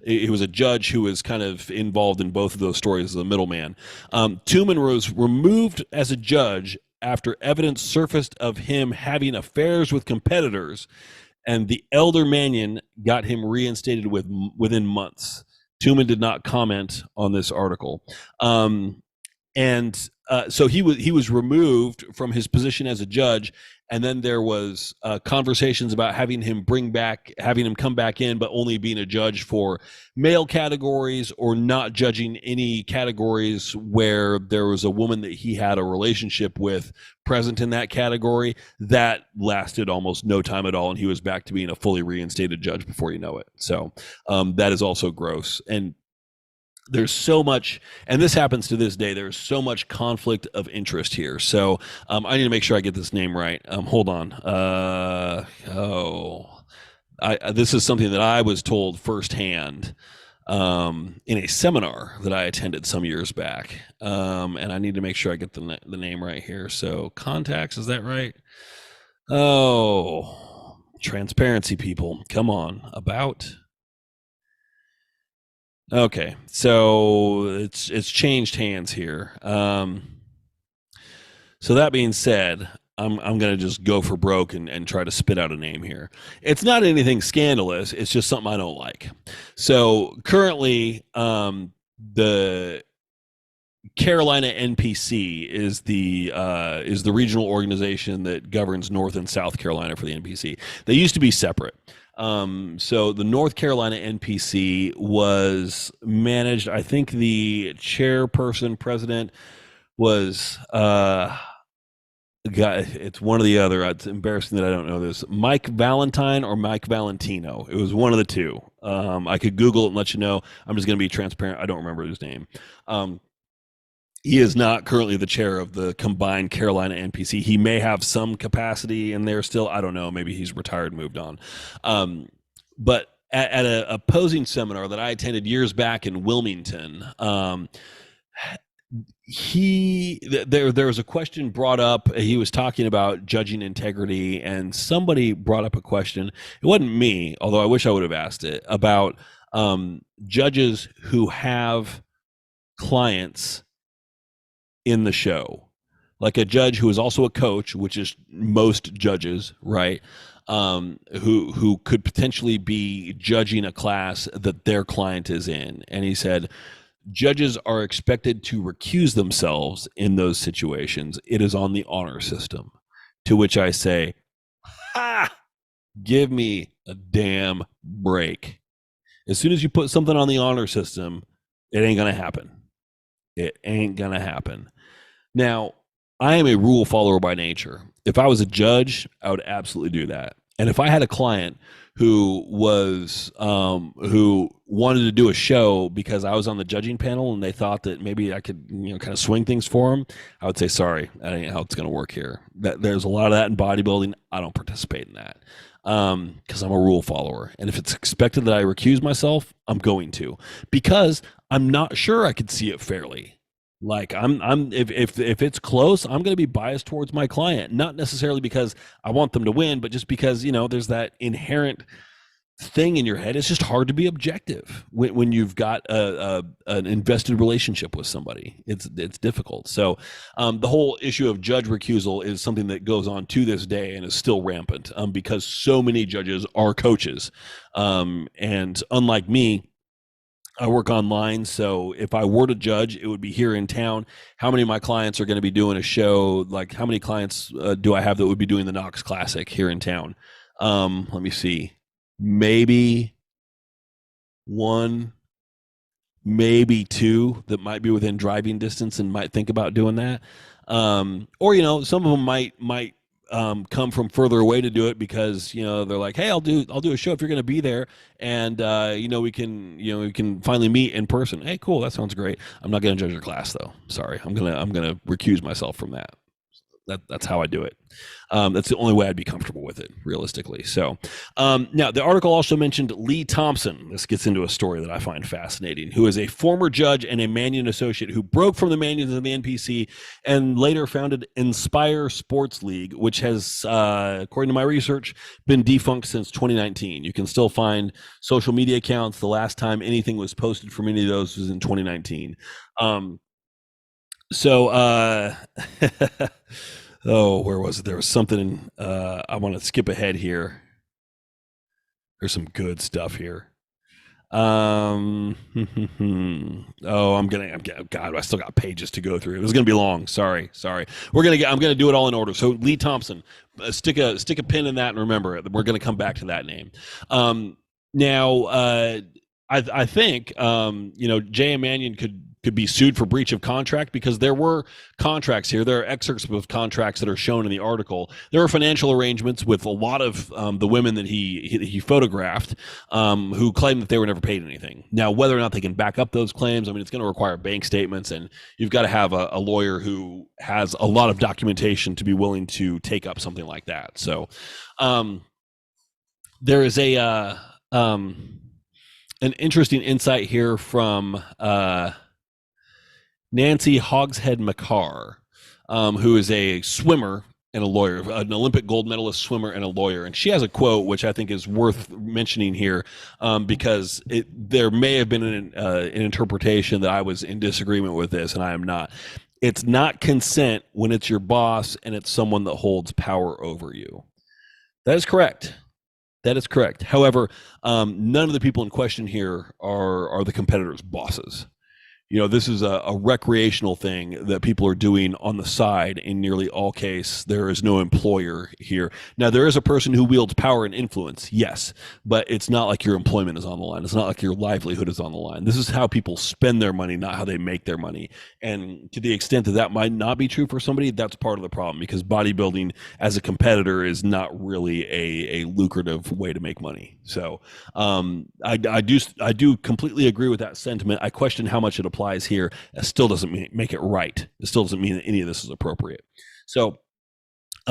he was a judge who was kind of involved in both of those stories as a middleman. Tuman was removed as a judge after evidence surfaced of him having affairs with competitors, and the elder Mannion got him reinstated within months. Tuman did not comment on this article. So he was removed from his position as a judge, and then there was conversations about having him come back in, but only being a judge for male categories, or not judging any categories where there was a woman that he had a relationship with present in that category. That lasted almost no time at all, and he was back to being a fully reinstated judge before you know it. So that is also gross. And there's so much, and this happens to this day, there's so much conflict of interest here. So I need to make sure I get this name right. Hold on. This is something that I was told firsthand in a seminar that I attended some years back. And I need to make sure I get the name right here. So contacts, is that right? Oh, transparency, people. Come on. About... Okay, so it's changed hands here. So that being said, I'm gonna just go for broke and try to spit out a name here. It's not anything scandalous. It's just something I don't like. So currently, the Carolina NPC is the regional organization that governs North and South Carolina for the NPC. They used to be separate. So the North Carolina NPC was managed, I think the president was, it's one or the other. It's embarrassing that I don't know this. Mike Valentine or Mike Valentino. It was one of the two. I could Google it and let you know. I'm just going to be transparent. I don't remember his name. He is not currently the chair of the combined Carolina NPC. He may have some capacity in there still. I don't know. Maybe he's retired, moved on. But at an opposing seminar that I attended years back in Wilmington, there was a question brought up. He was talking about judging integrity, and somebody brought up a question. It wasn't me, although I wish I would have asked it, about judges who have clients in the show, like a judge who is also a coach, which is most judges, right? Who could potentially be judging a class that their client is in. And he said, judges are expected to recuse themselves in those situations. It is on the honor system. To which I say, ha! Give me a damn break. As soon as you put something on the honor system, it ain't going to happen. It ain't going to happen. Now, I am a rule follower by nature. If I was a judge, I would absolutely do that. And if I had a client who was who wanted to do a show because I was on the judging panel and they thought that maybe I could kind of swing things for them, I would say, sorry, that ain't how it's going to work here. There's a lot of that in bodybuilding. I don't participate in that. because I'm a rule follower. And if it's expected that I recuse myself, I'm going to, because I'm not sure I could see it fairly. Like if it's close, I'm going to be biased towards my client, not necessarily because I want them to win, but just because, there's that inherent thing in your head. It's just hard to be objective when you've got an invested relationship with somebody. It's difficult. So the whole issue of judge recusal is something that goes on to this day and is still rampant, because so many judges are coaches, and unlike me, I work online, so if I were to judge, it would be here in town. How many of my clients are going to be doing a show? Like, how many clients do I have that would be doing the Knox Classic here in town? Let me see. Maybe one, maybe two that might be within driving distance and might think about doing that. Or some of them might come from further away to do it because they're like, hey, I'll do a show if you're going to be there, and we can finally meet in person. Hey, cool, that sounds great. I'm not going to judge your class though. Sorry, I'm gonna recuse myself from that. That's how I do it. That's the only way I'd be comfortable with it, realistically. So now the article also mentioned Lee Thompson. This gets into a story that I find fascinating, who is a former judge and a Manion associate who broke from the Manions and the NPC and later founded Inspire Sports League, which has, according to my research, been defunct since 2019. You can still find social media accounts. The last time anything was posted from any of those was in 2019. Oh, where was it? There was something. I want to skip ahead here. There's some good stuff here. Oh, God, I still got pages to go through. It was going to be long. Sorry. I'm going to do it all in order. So Lee Thompson, stick a pin in that and remember it. We're going to come back to that name. Now, I think, J.M. Manion could be sued for breach of contract because there were contracts here. There are excerpts of contracts that are shown in the article. There are financial arrangements with a lot of the women that he photographed, who claim that they were never paid anything. Now, whether or not they can back up those claims, it's going to require bank statements, and you've got to have a lawyer who has a lot of documentation to be willing to take up something like that. So there is an interesting insight here from Nancy Hogshead McCarr, who is a swimmer and a lawyer, an Olympic gold medalist swimmer and a lawyer. And she has a quote, which I think is worth mentioning here, because there may have been an interpretation that I was in disagreement with this, and I am not. It's not consent when it's your boss and it's someone that holds power over you. That is correct. However, none of the people in question here are the competitors' bosses. This is a recreational thing that people are doing on the side. In nearly all cases, there is no employer here. Now, there is a person who wields power and influence, yes, but it's not like your employment is on the line. It's not like your livelihood is on the line. This is how people spend their money, not how they make their money. And to the extent that might not be true for somebody, that's part of the problem, because bodybuilding as a competitor is not really a lucrative way to make money. So I do completely agree with that sentiment. I question how much it applies here. It still doesn't make it right. It still doesn't mean that any of this is appropriate. So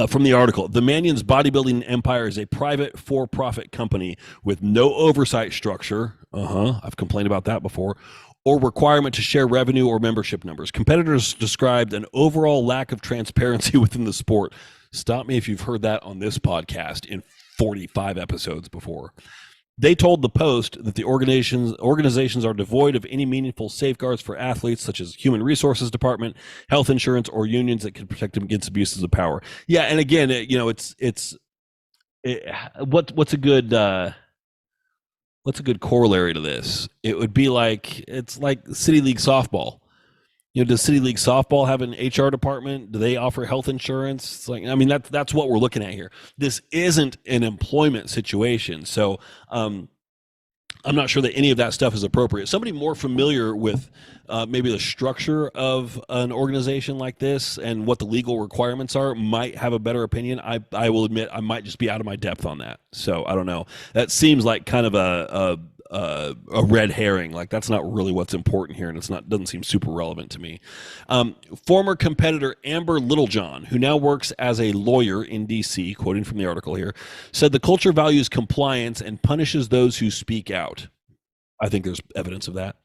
from the article, the Manion's bodybuilding empire is a private for-profit company with no oversight structure. I've complained about that before. Or requirement to share revenue or membership numbers. Competitors described an overall lack of transparency within the sport. Stop me if you've heard that on this podcast in 45 episodes before. They told the Post that the organizations are devoid of any meaningful safeguards for athletes, such as human resources department, health insurance, or unions that can protect them against abuses of power. Yeah, and again, what's a good corollary to this? It would be it's like City League softball. Does City League softball have an HR department? Do they offer health insurance? It's that's what we're looking at here. This isn't an employment situation. So I'm not sure that any of that stuff is appropriate. Somebody more familiar with maybe the structure of an organization like this and what the legal requirements are might have a better opinion. I will admit I might just be out of my depth on that. So I don't know. That seems like kind of a red herring. Like that's not really what's important here, and doesn't seem super relevant to me. Former competitor Amber Littlejohn, who now works as a lawyer in D.C., quoting from the article here, said the culture values compliance and punishes those who speak out. I think there's evidence of that.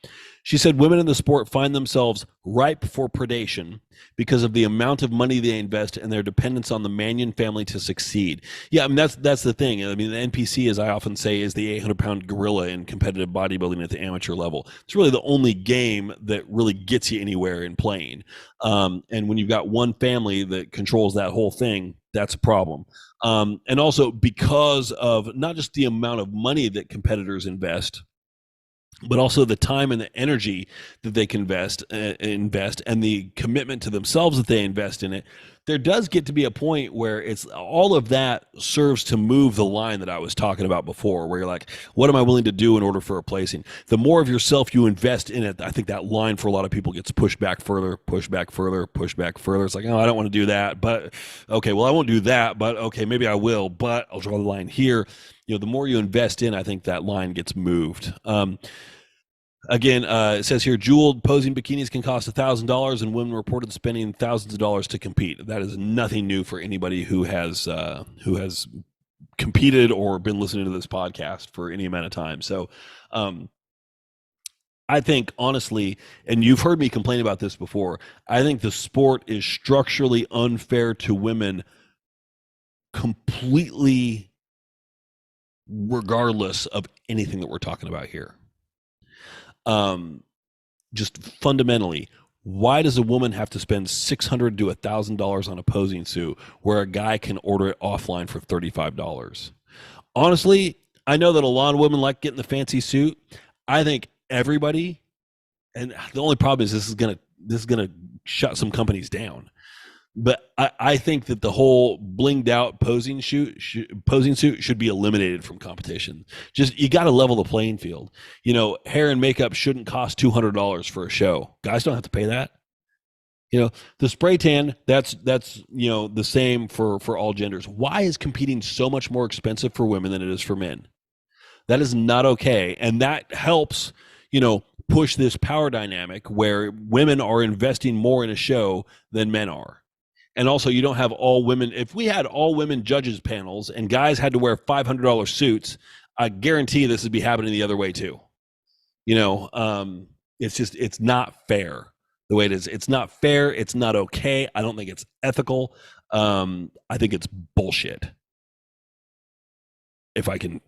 She said women in the sport find themselves ripe for predation because of the amount of money they invest and their dependence on the Mannion family to succeed. Yeah, I mean, that's the thing. I mean, the NPC, as I often say, is the 800-pound gorilla in competitive bodybuilding at the amateur level. It's really the only game that really gets you anywhere in playing. And when you've got one family that controls that whole thing, that's a problem. And also because of not just the amount of money that competitors invest, but also the time and the energy that they can invest and the commitment to themselves that they invest in it, there does get to be a point where it's all of that serves to move the line that I was talking about before, where you're like, what am I willing to do in order for a placing? The more of yourself you invest in it, I think that line for a lot of people gets pushed back further, pushed back further, pushed back further. It's like, oh, I don't want to do that, but okay, well, I won't do that, but okay, maybe I will, but I'll draw the line here. The more you invest in, I think that line gets moved. Again, it says here, jeweled posing bikinis can cost $1,000, and women reported spending thousands of dollars to compete. That is nothing new for anybody who has competed or been listening to this podcast for any amount of time. So, I think honestly, and you've heard me complain about this before, I think the sport is structurally unfair to women completely regardless of anything that we're talking about here. Just fundamentally, why does a woman have to spend $600 to $1,000 on a posing suit where a guy can order it offline for $35? Honestly, I know that a lot of women like getting the fancy suit. I think everybody, and the only problem is this is gonna shut some companies down. But I think that the whole blinged out posing suit should be eliminated from competition. Just, you got to level the playing field. Hair and makeup shouldn't cost $200 for a show. Guys don't have to pay that. The spray tan, that's the same for all genders. Why is competing so much more expensive for women than it is for men? That is not okay. And that helps, push this power dynamic where women are investing more in a show than men are. And also, you don't have all women. If we had all women judges panels and guys had to wear $500 suits, I guarantee this would be happening the other way too. It's not fair the way it is. It's not fair. It's not okay. I don't think it's ethical. I think it's bullshit. If I can,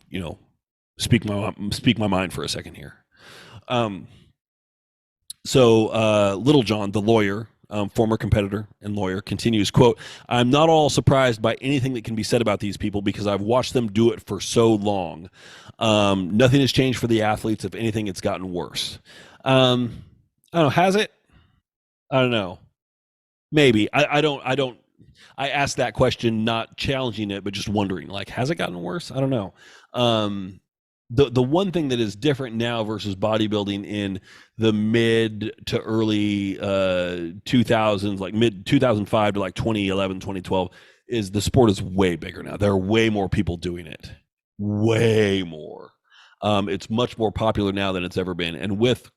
speak my mind for a second here. Little John, the lawyer, former competitor and lawyer, continues, quote, "I'm not all surprised by anything that can be said about these people because I've watched them do it for so long. Nothing has changed for the athletes. If anything, it's gotten worse." I don't know. Has it? I don't know. Maybe. I don't. I asked that question, not challenging it, but just wondering, like, has it gotten worse? I don't know. The one thing that is different now versus bodybuilding in the mid to early 2000s, like mid 2005 to like 2011, 2012, is the sport is way bigger now. There are way more people doing it. Way more. It's much more popular now than it's ever been. And with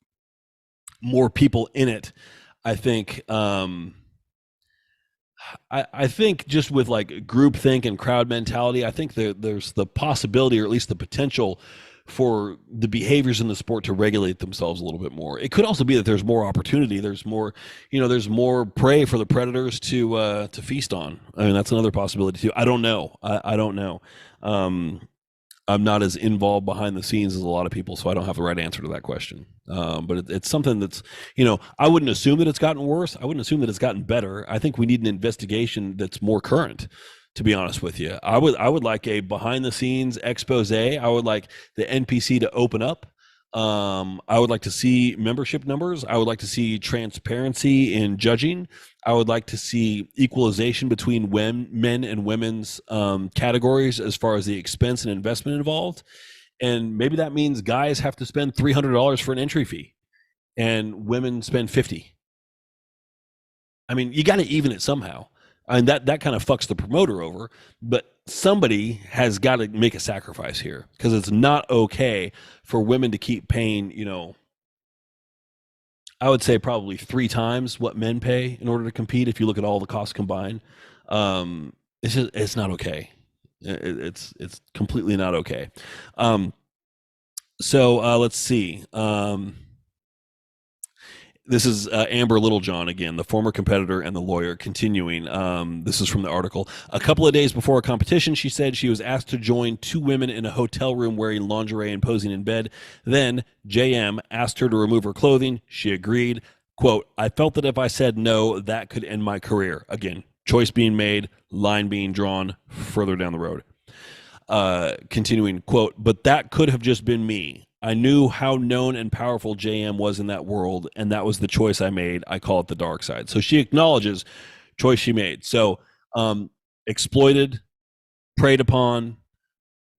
more people in it, I think I think just with like groupthink and crowd mentality, I think there's the possibility, or at least the potential, for the behaviors in the sport to regulate themselves a little bit more. It could also be that there's more opportunity. There's more, there's more prey for the predators to feast on. I mean, that's another possibility too. I don't know. I don't know. I'm not as involved behind the scenes as a lot of people, so I don't have the right answer to that question. But it's something that's, I wouldn't assume that it's gotten worse. I wouldn't assume that it's gotten better. I think we need an investigation that's more current, to be honest with you. I would like a behind the scenes expose. I would like the NPC to open up. I would like to see membership numbers. I would like to see transparency in judging. I would like to see equalization between men and women's categories as far as the expense and investment involved. And maybe that means guys have to spend $300 for an entry fee and women spend $50. I mean, you got to even it somehow. And that kind of fucks the promoter over. But somebody has got to make a sacrifice here, because it's not okay for women to keep paying, I would say probably 3 times what men pay in order to compete. If you look at all the costs combined, it's not okay. It's completely not okay. So let's see. This is Amber Littlejohn again, the former competitor and the lawyer, continuing. This is from the article. A couple of days before a competition, she said she was asked to join 2 women in a hotel room wearing lingerie and posing in bed. Then JM asked her to remove her clothing. She agreed. Quote, I felt that if I said no, that could end my career. Again, choice being made, line being drawn further down the road. Continuing, quote, but that could have just been me. I knew how known and powerful JM was in that world, and that was the choice I made. I call it the dark side. So she acknowledges choice she made. So exploited, preyed upon,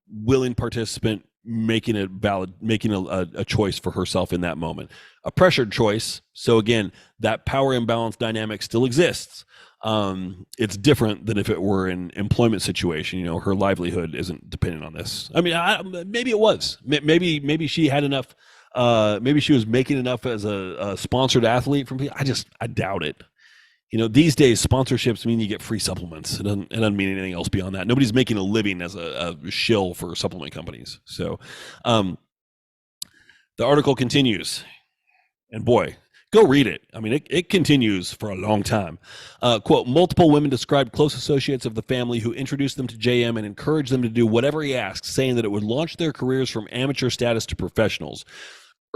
willing participant, making a choice for herself in that moment. A pressured choice. So again, that power imbalance dynamic still exists. It's different than if it were an employment situation. Her livelihood isn't dependent on this. I mean, maybe it was. Maybe she had enough. Maybe she was making enough as a sponsored athlete from people. I doubt it. These days sponsorships mean you get free supplements. It doesn't mean anything else beyond that. Nobody's making a living as a shill for supplement companies. So, the article continues, and boy, go read it. I mean, it continues for a long time. Quote, multiple women described close associates of the family who introduced them to JM and encouraged them to do whatever he asked, saying that it would launch their careers from amateur status to professionals.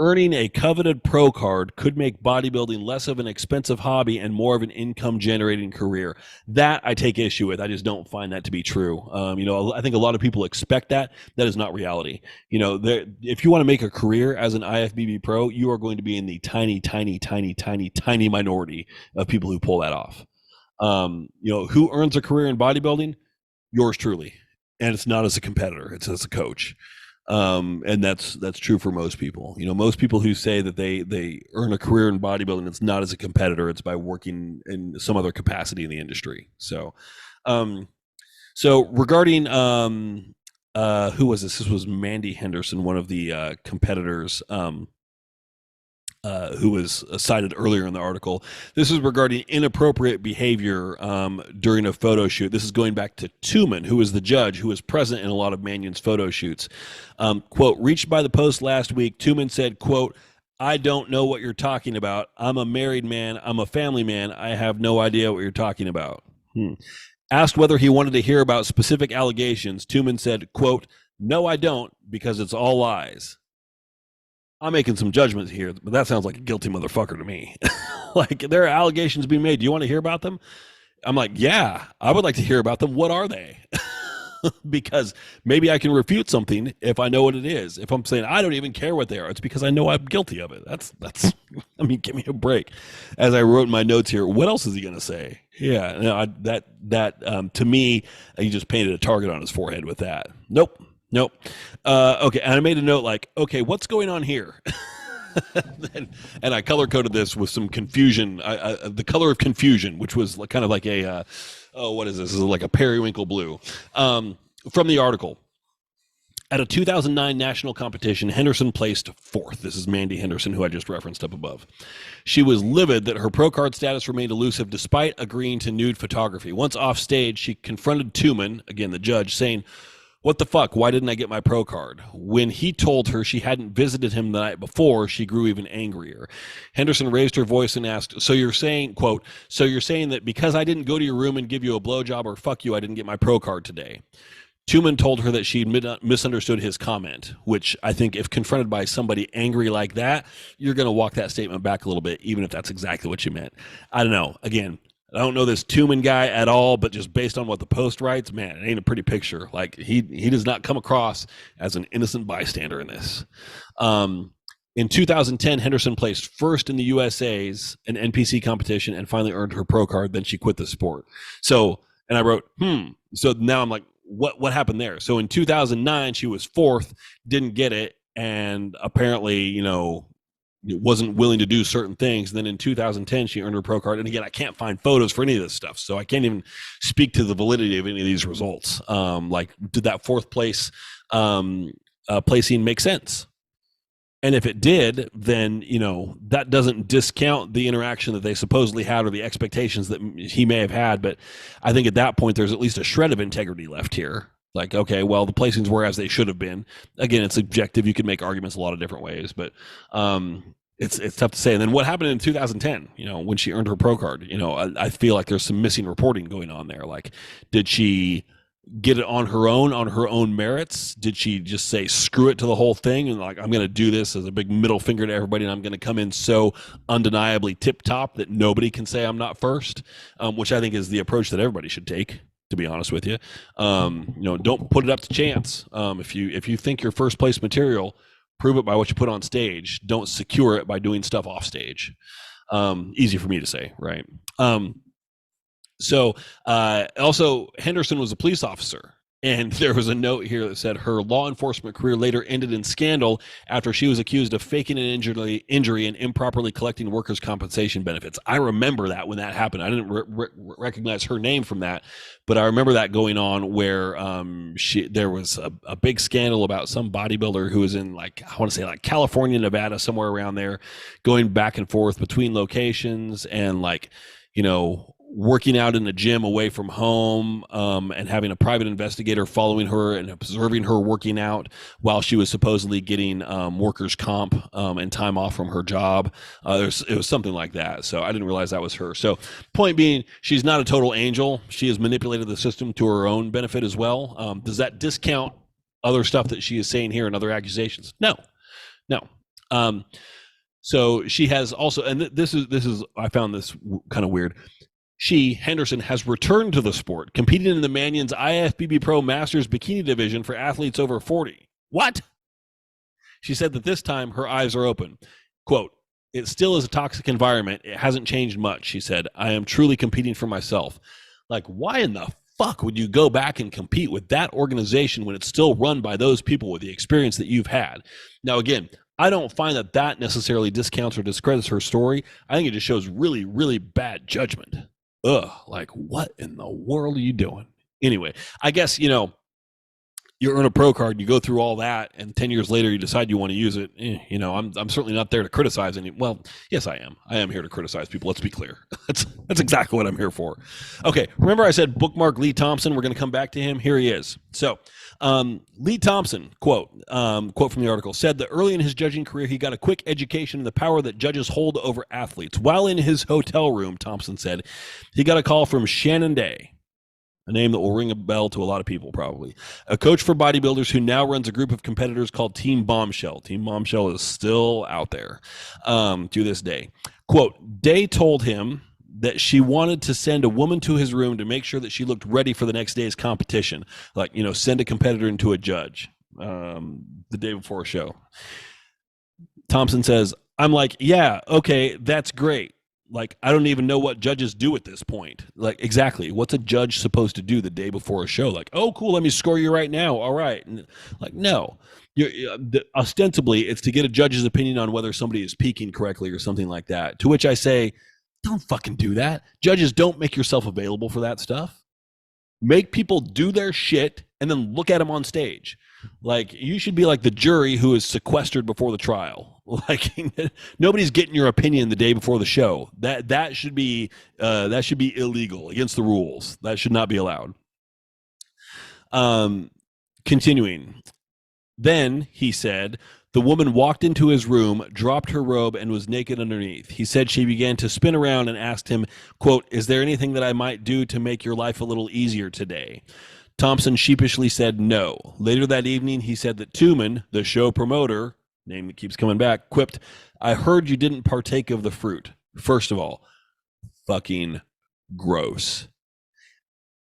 Earning a coveted pro card could make bodybuilding less of an expensive hobby and more of an income-generating career. That I take issue with. I just don't find that to be true. I think a lot of people expect that. That is not reality. If you want to make a career as an IFBB pro, you are going to be in the tiny, tiny, tiny, tiny, tiny minority of people who pull that off. Who earns a career in bodybuilding? Yours truly. And it's not as a competitor. It's as a coach. And that's true for most people. Most people who say that they earn a career in bodybuilding, it's not as a competitor, it's by working in some other capacity in the industry. So regarding who was this? This was Mandy Henderson, one of the competitors who was cited earlier in the article. This is regarding inappropriate behavior during a photo shoot. This is going back to Tuman, who was the judge who was present in a lot of Mannion's photo shoots. Quote, reached by the Post last week, Tuman said, quote, I don't know what you're talking about. I'm a married man. I'm a family man. I have no idea what you're talking about. Asked whether he wanted to hear about specific allegations, Tuman said, quote, no, I don't, because it's all lies. I'm making some judgments here, but that sounds like a guilty motherfucker to me. Like, there are allegations being made. Do you want to hear about them? I'm like, yeah, I would like to hear about them. What are they? Because maybe I can refute something if I know what it is. If I'm saying I don't even care what they are, it's because I know I'm guilty of it. That's I mean, give me a break. As I wrote in my notes here, what else is he going to say? Yeah, no, that to me, he just painted a target on his forehead with that. Nope. Okay, and I made a note like, okay, what's going on here? and I color coded this with some confusion, the color of confusion, which was kind of like a, what is this? This is like a periwinkle blue. From the article. At a 2009 national competition, Henderson placed 4th. This is Mandy Henderson, who I just referenced up above. She was livid that her pro card status remained elusive despite agreeing to nude photography. Once off stage, she confronted Tuman, again the judge, saying, what the fuck? Why didn't I get my pro card? When he told her she hadn't visited him the night before, she grew even angrier. Henderson raised her voice and asked, so you're saying, quote, so you're saying that because I didn't go to your room and give you a blowjob or fuck you, I didn't get my pro card today? Tuman told her that she misunderstood his comment, which I think if confronted by somebody angry like that, you're going to walk that statement back a little bit, even if that's exactly what you meant. I don't know. Again, I don't know this Tuman guy at all, but just based on what the Post writes, man, it ain't a pretty picture. Like, he does not come across as an innocent bystander in this. In 2010, Henderson placed 1st in the USA's an NPC competition and finally earned her pro card. Then she quit the sport. So, and I wrote, So now I'm like, what happened there? So in 2009, she was 4th, didn't get it, and apparently, wasn't willing to do certain things. Then in 2010, she earned her pro card. And again, I can't find photos for any of this stuff, so I can't even speak to the validity of any of these results. Like, did that fourth place placing make sense? And if it did, then, that doesn't discount the interaction that they supposedly had or the expectations that he may have had. But I think at that point, there's at least a shred of integrity left here. Like, okay, well, the placings were as they should have been. Again, it's subjective. You can make arguments a lot of different ways, but it's tough to say. And then what happened in 2010, when she earned her pro card, I feel like there's some missing reporting going on there. Like, did she get it on her own merits? Did she just say screw it to the whole thing and like, I'm going to do this as a big middle finger to everybody, and I'm going to come in so undeniably tip top that nobody can say I'm not first, which I think is the approach that everybody should take, to be honest with you. Don't put it up to chance. If you think you're first place material, prove it by what you put on stage. Don't secure it by doing stuff off stage. Easy for me to say, right? So also, Henderson was a police officer, and there was a note here that said her law enforcement career later ended in scandal after she was accused of faking an injury and improperly collecting workers' compensation benefits. I remember that when that happened. I didn't recognize her name from that, but I remember that going on where there was a big scandal about some bodybuilder who was in, like, I want to say like California, Nevada, somewhere around there, going back and forth between locations and working out in the gym away from home, and having a private investigator following her and observing her working out while she was supposedly getting workers' comp and time off from her job. It was something like that. So I didn't realize that was her. So point being, she's not a total angel. She has manipulated the system to her own benefit as well. Does that discount other stuff that she is saying here and other accusations? No. So she has also, and this is I found this kind of weird. Henderson, has returned to the sport, competing in the Mannion's IFBB Pro Masters Bikini Division for athletes over 40. What? She said that this time her eyes are open. Quote, "It still is a toxic environment. It hasn't changed much," she said. "I am truly competing for myself." Like, why in the fuck would you go back and compete with that organization when it's still run by those people with the experience that you've had? Now, again, I don't find that necessarily discounts or discredits her story. I think it just shows really, really bad judgment. Like, what in the world are you doing? Anyway, I guess, you earn a pro card, you go through all that, and 10 years later you decide you want to use it. I'm certainly not there to criticize any. Well, yes, I am. I am here to criticize people. Let's be clear. That's exactly what I'm here for. Okay, remember I said bookmark Lee Thompson. We're going to come back to him. Here he is. So, Lee Thompson, quote from the article, said that early in his judging career, he got a quick education in the power that judges hold over athletes. While in his hotel room, Thompson said, he got a call from Shannon Day, a name that will ring a bell to a lot of people probably, a coach for bodybuilders who now runs a group of competitors called Team Bombshell. Team Bombshell is still out there to this day. Quote, Day told him that she wanted to send a woman to his room to make sure that she looked ready for the next day's competition. Like, send a competitor into a judge the day before a show. Thompson says, I'm like, yeah, okay, that's great. Like, I don't even know what judges do at this point. Like, exactly. What's a judge supposed to do the day before a show? Like, oh, cool, let me score you right now. All right. And like, no. Ostensibly, it's to get a judge's opinion on whether somebody is peaking correctly or something like that. To which I say, don't fucking do that. Judges, don't make yourself available for that stuff. Make people do their shit and then look at them on stage. Like, you should be like the jury who is sequestered before the trial. Like, nobody's getting your opinion the day before the show. That should be illegal, against the rules. That should not be allowed. Continuing. Then, he said, the woman walked into his room, dropped her robe, and was naked underneath. He said she began to spin around and asked him, quote, is there anything that I might do to make your life a little easier today? Thompson sheepishly said no. Later that evening, he said that Tuman, the show promoter, name that keeps coming back, quipped, I heard you didn't partake of the fruit. First of all, fucking gross.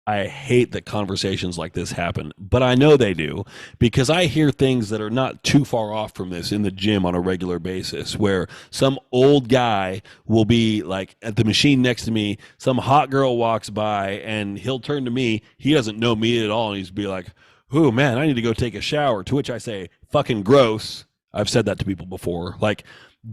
I hate that conversations like this happen, but I know they do because I hear things that are not too far off from this in the gym on a regular basis, where some old guy will be like at the machine next to me, some hot girl walks by and he'll turn to me. He doesn't know me at all. And he's be like, oh man, I need to go take a shower. To which I say, fucking gross. I've said that to people before. Like,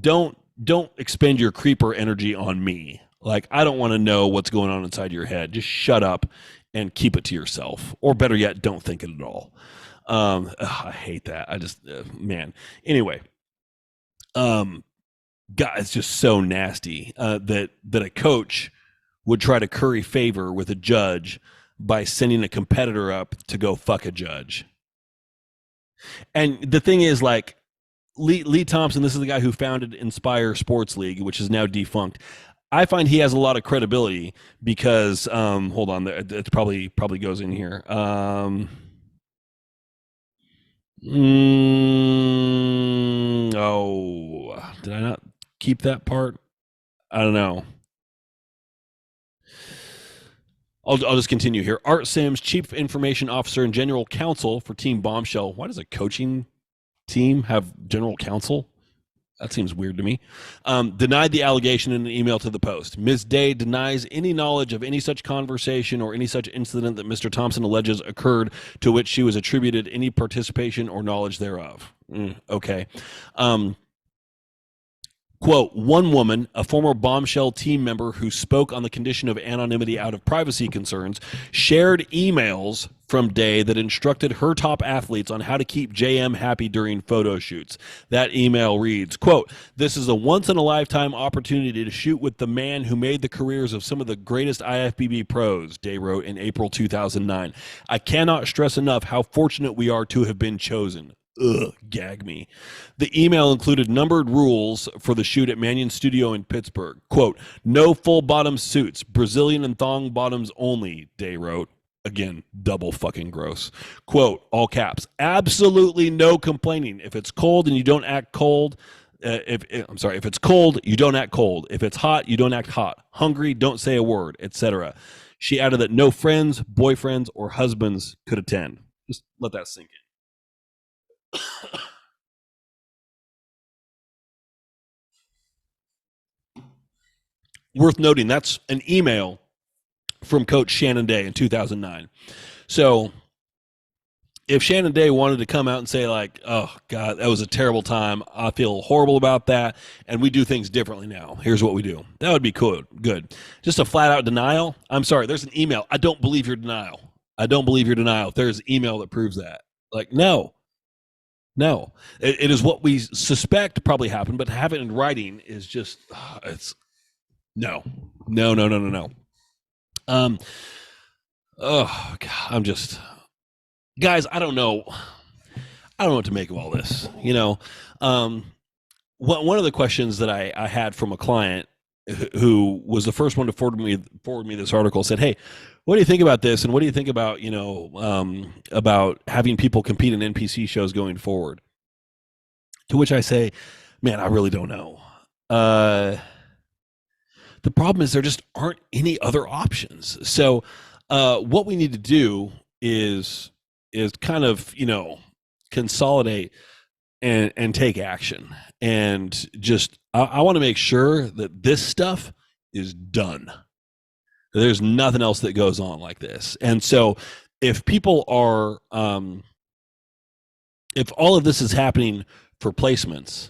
don't don't expend your creeper energy on me. Like, I don't want to know what's going on inside your head. Just shut up and keep it to yourself. Or better yet, don't think it at all. I hate that. I just, man. Anyway, God, it's just so nasty that a coach would try to curry favor with a judge by sending a competitor up to go fuck a judge. And the thing is, like, Lee Thompson, this is the guy who founded Inspire Sports League, which is now defunct. I find he has a lot of credibility because, hold on, it probably goes in here. Oh, did I not keep that part? I don't know. I'll just continue here. Art Sims, Chief Information Officer and General Counsel for Team Bombshell. Why does a coaching team have general counsel? That seems weird to me. Denied the allegation in an email to the Post. Ms. Day denies any knowledge of any such conversation or any such incident that Mr. Thompson alleges occurred to which she was attributed any participation or knowledge thereof. Okay. Quote, one woman, a former Bombshell team member who spoke on the condition of anonymity out of privacy concerns, shared emails from Day that instructed her top athletes on how to keep JM happy during photo shoots. That email reads, quote, this is a once-in-a-lifetime opportunity to shoot with the man who made the careers of some of the greatest IFBB pros, Day wrote in April 2009. I cannot stress enough how fortunate we are to have been chosen. Ugh, gag me. The email included numbered rules for the shoot at Mannion Studio in Pittsburgh. Quote, no full bottom suits, Brazilian and thong bottoms only, Day wrote. Again, double fucking gross. Quote, all caps, absolutely no complaining. If it's cold and you don't act cold, if it's cold, you don't act cold. If it's hot, you don't act hot. Hungry, don't say a word, etc. She added that no friends, boyfriends, or husbands could attend. Just let that sink in. Worth noting, that's an email from Coach Shannon Day in 2009. So if Shannon Day wanted to come out and say, like, oh, God, that was a terrible time, I feel horrible about that, and we do things differently now, here's what we do, that would be cool, good. Just a flat-out denial, I'm sorry, there's an email, I don't believe your denial. If there's an email that proves that. Like, no. It is what we suspect probably happened, but to have it in writing is just, it's, no. Oh, God, I'm just, guys, I don't know what to make of all this. You know, one of the questions that I had from a client who was the first one to forward me this article said, hey, what do you think about this? And what do you think about, about having people compete in NPC shows going forward? To which I say, man, I really don't know. The problem is there just aren't any other options. So what we need to do is kind of, consolidate and take action. And just, I want to make sure that this stuff is done. There's nothing else that goes on like this. And so if people are, if all of this is happening for placements,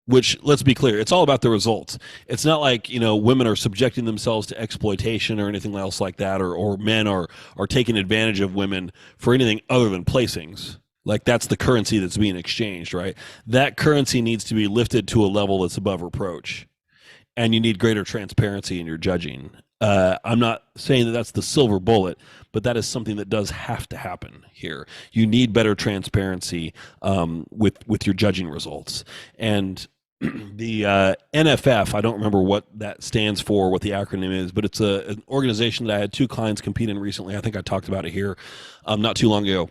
which, let's be clear, it's all about the results. It's not like, women are subjecting themselves to exploitation or anything else like that, or men are taking advantage of women for anything other than placings. Like, that's the currency that's being exchanged, right? That currency needs to be lifted to a level that's above reproach. And you need greater transparency in your judging. I'm not saying that that's the silver bullet, but that is something that does have to happen here. You need better transparency with your judging results. And the NFF, I don't remember what that stands for, what the acronym is, but it's an organization that I had two clients compete in recently. I think I talked about it here not too long ago.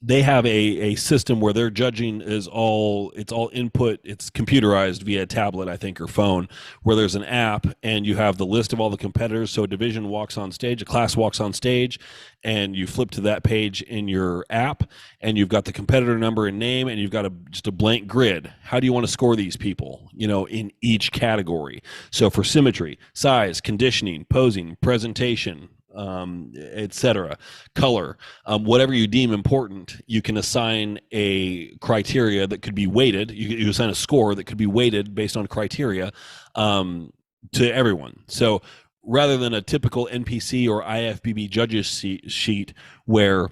They have a system where their judging is all input. It's computerized via tablet, I think, or phone, where there's an app and you have the list of all the competitors. So a division walks on stage, a class walks on stage, and you flip to that page in your app, and you've got the competitor number and name, and you've got just a blank grid. How do you want to score these people, in each category? So for symmetry, size, conditioning, posing, presentation, etc. Color, whatever you deem important, you can assign a criteria that could be weighted. You assign a score that could be weighted based on criteria to everyone. So rather than a typical NPC or IFBB judges sheet where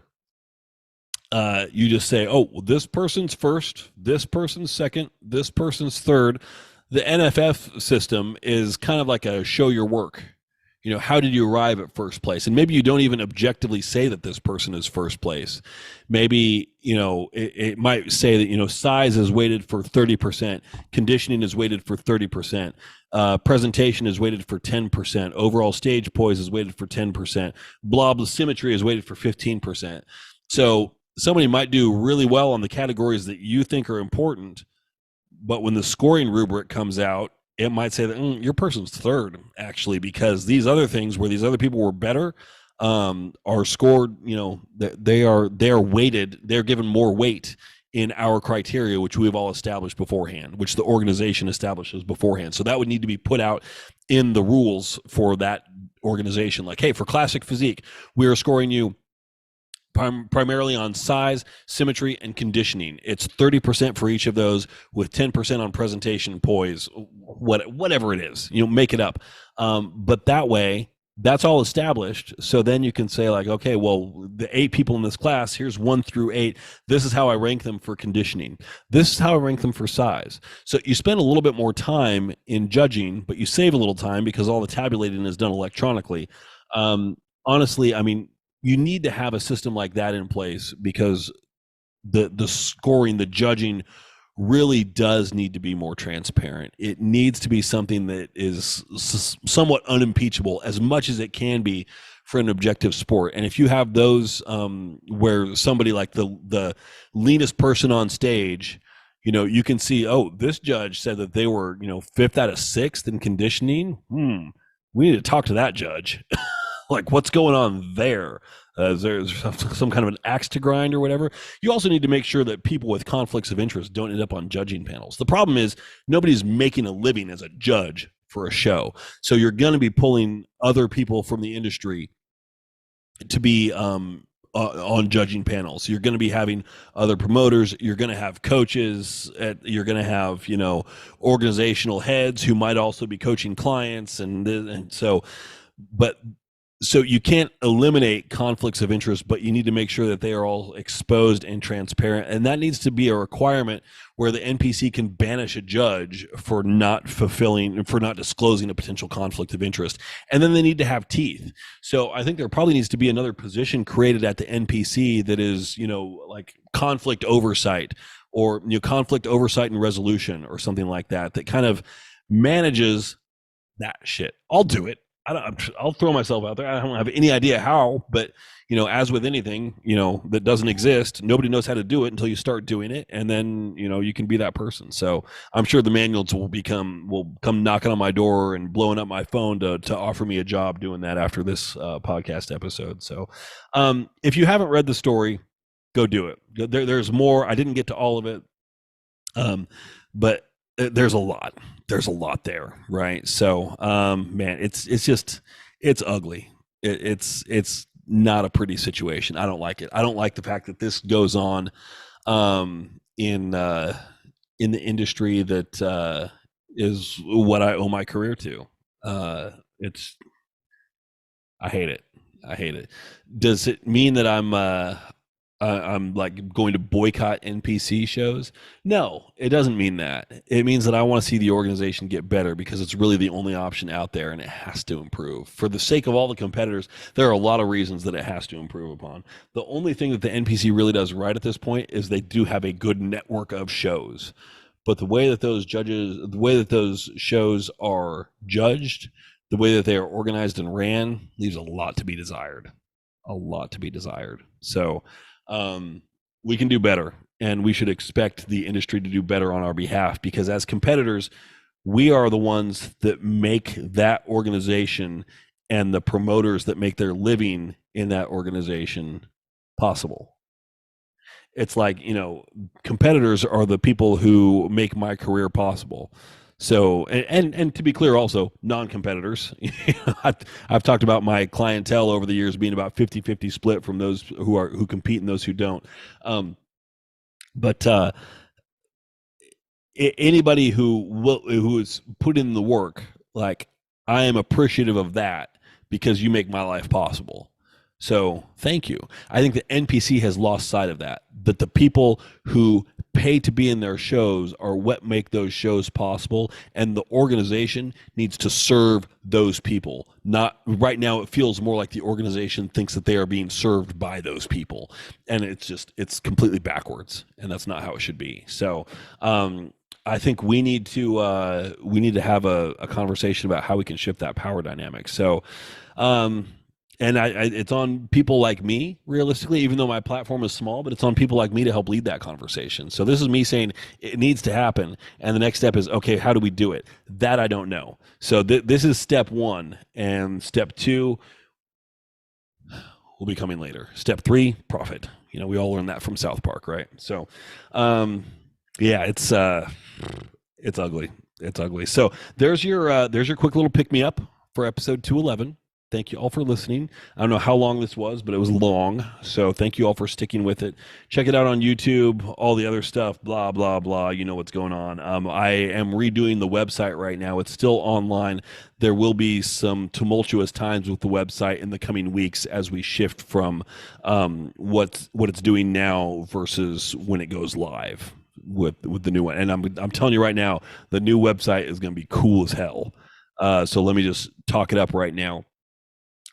you just say, oh, well, this person's first, this person's second, this person's third. The NFF system is kind of like a show your work. How did you arrive at first place? And maybe you don't even objectively say that this person is first place. Maybe, it might say that, size is weighted for 30%, conditioning is weighted for 30%, presentation is weighted for 10%, overall stage poise is weighted for 10%, blob symmetry is weighted for 15%. So somebody might do really well on the categories that you think are important, but when the scoring rubric comes out, it might say that your person's third, actually, because these other things where these other people were better are scored, they are weighted, they're given more weight in our criteria, which we've all established beforehand, which the organization establishes beforehand. So that would need to be put out in the rules for that organization. Like, hey, for classic physique, we are scoring you primarily on size, symmetry, and conditioning. It's 30% for each of those, with 10% on presentation, poise, whatever it is. Make it up. But that way, that's all established. So then you can say, like, okay, well, the 8 people in this class, here's 1 through 8. This is how I rank them for conditioning. This is how I rank them for size. So you spend a little bit more time in judging, but you save a little time because all the tabulating is done electronically. Honestly, I mean, you need to have a system like that in place because the scoring, the judging really does need to be more transparent. It needs to be something that is somewhat unimpeachable as much as it can be for an objective sport. And if you have those where somebody like the leanest person on stage, you can see, oh, this judge said that they were, 5th out of 6th in conditioning. We need to talk to that judge. Like, what's going on there? Is there some kind of an axe to grind or whatever? You also need to make sure that people with conflicts of interest don't end up on judging panels. The problem is nobody's making a living as a judge for a show. So you're going to be pulling other people from the industry to be on judging panels. You're going to be having other promoters. You're going to have coaches. You're going to have, organizational heads who might also be coaching clients. And so you can't eliminate conflicts of interest, but you need to make sure that they are all exposed and transparent. And that needs to be a requirement where the NPC can banish a judge for not disclosing a potential conflict of interest. And then they need to have teeth. So I think there probably needs to be another position created at the NPC that is, like conflict oversight or conflict oversight and resolution or something like that kind of manages that shit. I'll do it. I'll throw myself out there. I don't have any idea how, but as with anything, that doesn't exist, nobody knows how to do it until you start doing it, and then you can be that person. So I'm sure the manuals will come knocking on my door and blowing up my phone to offer me a job doing that after this podcast episode. So if you haven't read the story, go do it. There's more. I didn't get to all of it, but there's a lot there, right? So man, it's ugly. It's not a pretty situation. I don't like it. I don't like the fact that this goes on in the industry that is what I owe my career to. I hate it. Does it mean that I'm like going to boycott NPC shows? No, it doesn't mean that. It means that I want to see the organization get better because it's really the only option out there and it has to improve. For the sake of all the competitors, there are a lot of reasons that it has to improve upon. The only thing that the NPC really does right at this point is they do have a good network of shows. But the way that those shows are judged, the way that they are organized and ran, leaves a lot to be desired. So we can do better, and we should expect the industry to do better on our behalf, because as competitors, we are the ones that make that organization and the promoters that make their living in that organization possible. It's like, competitors are the people who make my career possible. So, and to be clear, also non-competitors. I've talked about my clientele over the years being about 50-50 split from those who compete and those who don't. But anybody who is put in the work, like, I am appreciative of that because you make my life possible. So thank you. I think the NPC has lost sight of that. That the people who pay to be in their shows are what make those shows possible, and the organization needs to serve those people. Not right now. It feels more like the organization thinks that they are being served by those people, and it's completely backwards, and that's not how it should be. So, I think we need to have a conversation about how we can shift that power dynamic. So, and it's on people like me, realistically, even though my platform is small, but it's on people like me to help lead that conversation. So this is me saying it needs to happen, and the next step is, okay, how do we do it? That I don't know. So this is step one, and step two will be coming later. Step three, profit. We all learned that from South Park, right? So, yeah, it's ugly. It's ugly. So there's your quick little pick me up for episode 211. Thank you all for listening. I don't know how long this was, but it was long. So thank you all for sticking with it. Check it out on YouTube, all the other stuff, blah, blah, blah. You know what's going on. I am redoing the website right now. It's still online. There will be some tumultuous times with the website in the coming weeks as we shift from what it's doing now versus when it goes live with the new one. And I'm telling you right now, the new website is going to be cool as hell. So let me just talk it up right now.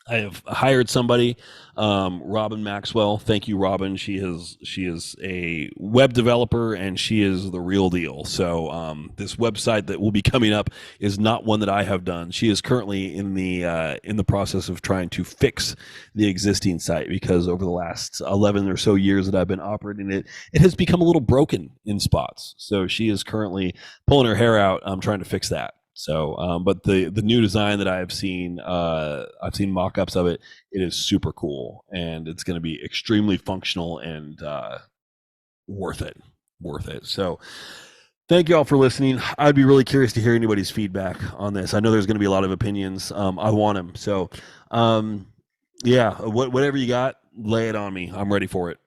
I have hired somebody, Robin Maxwell. Thank you, Robin. She is a web developer, and she is the real deal. So this website that will be coming up is not one that I have done. She is currently in the process of trying to fix the existing site, because over the last 11 or so years that I've been operating it, it has become a little broken in spots. So she is currently pulling her hair out trying to fix that. So, but the new design that I've seen mock-ups of it. It is super cool, and it's going to be extremely functional and worth it. So, thank you all for listening. I'd be really curious to hear anybody's feedback on this. I know there's going to be a lot of opinions. I want them. So, yeah, whatever you got, lay it on me. I'm ready for it.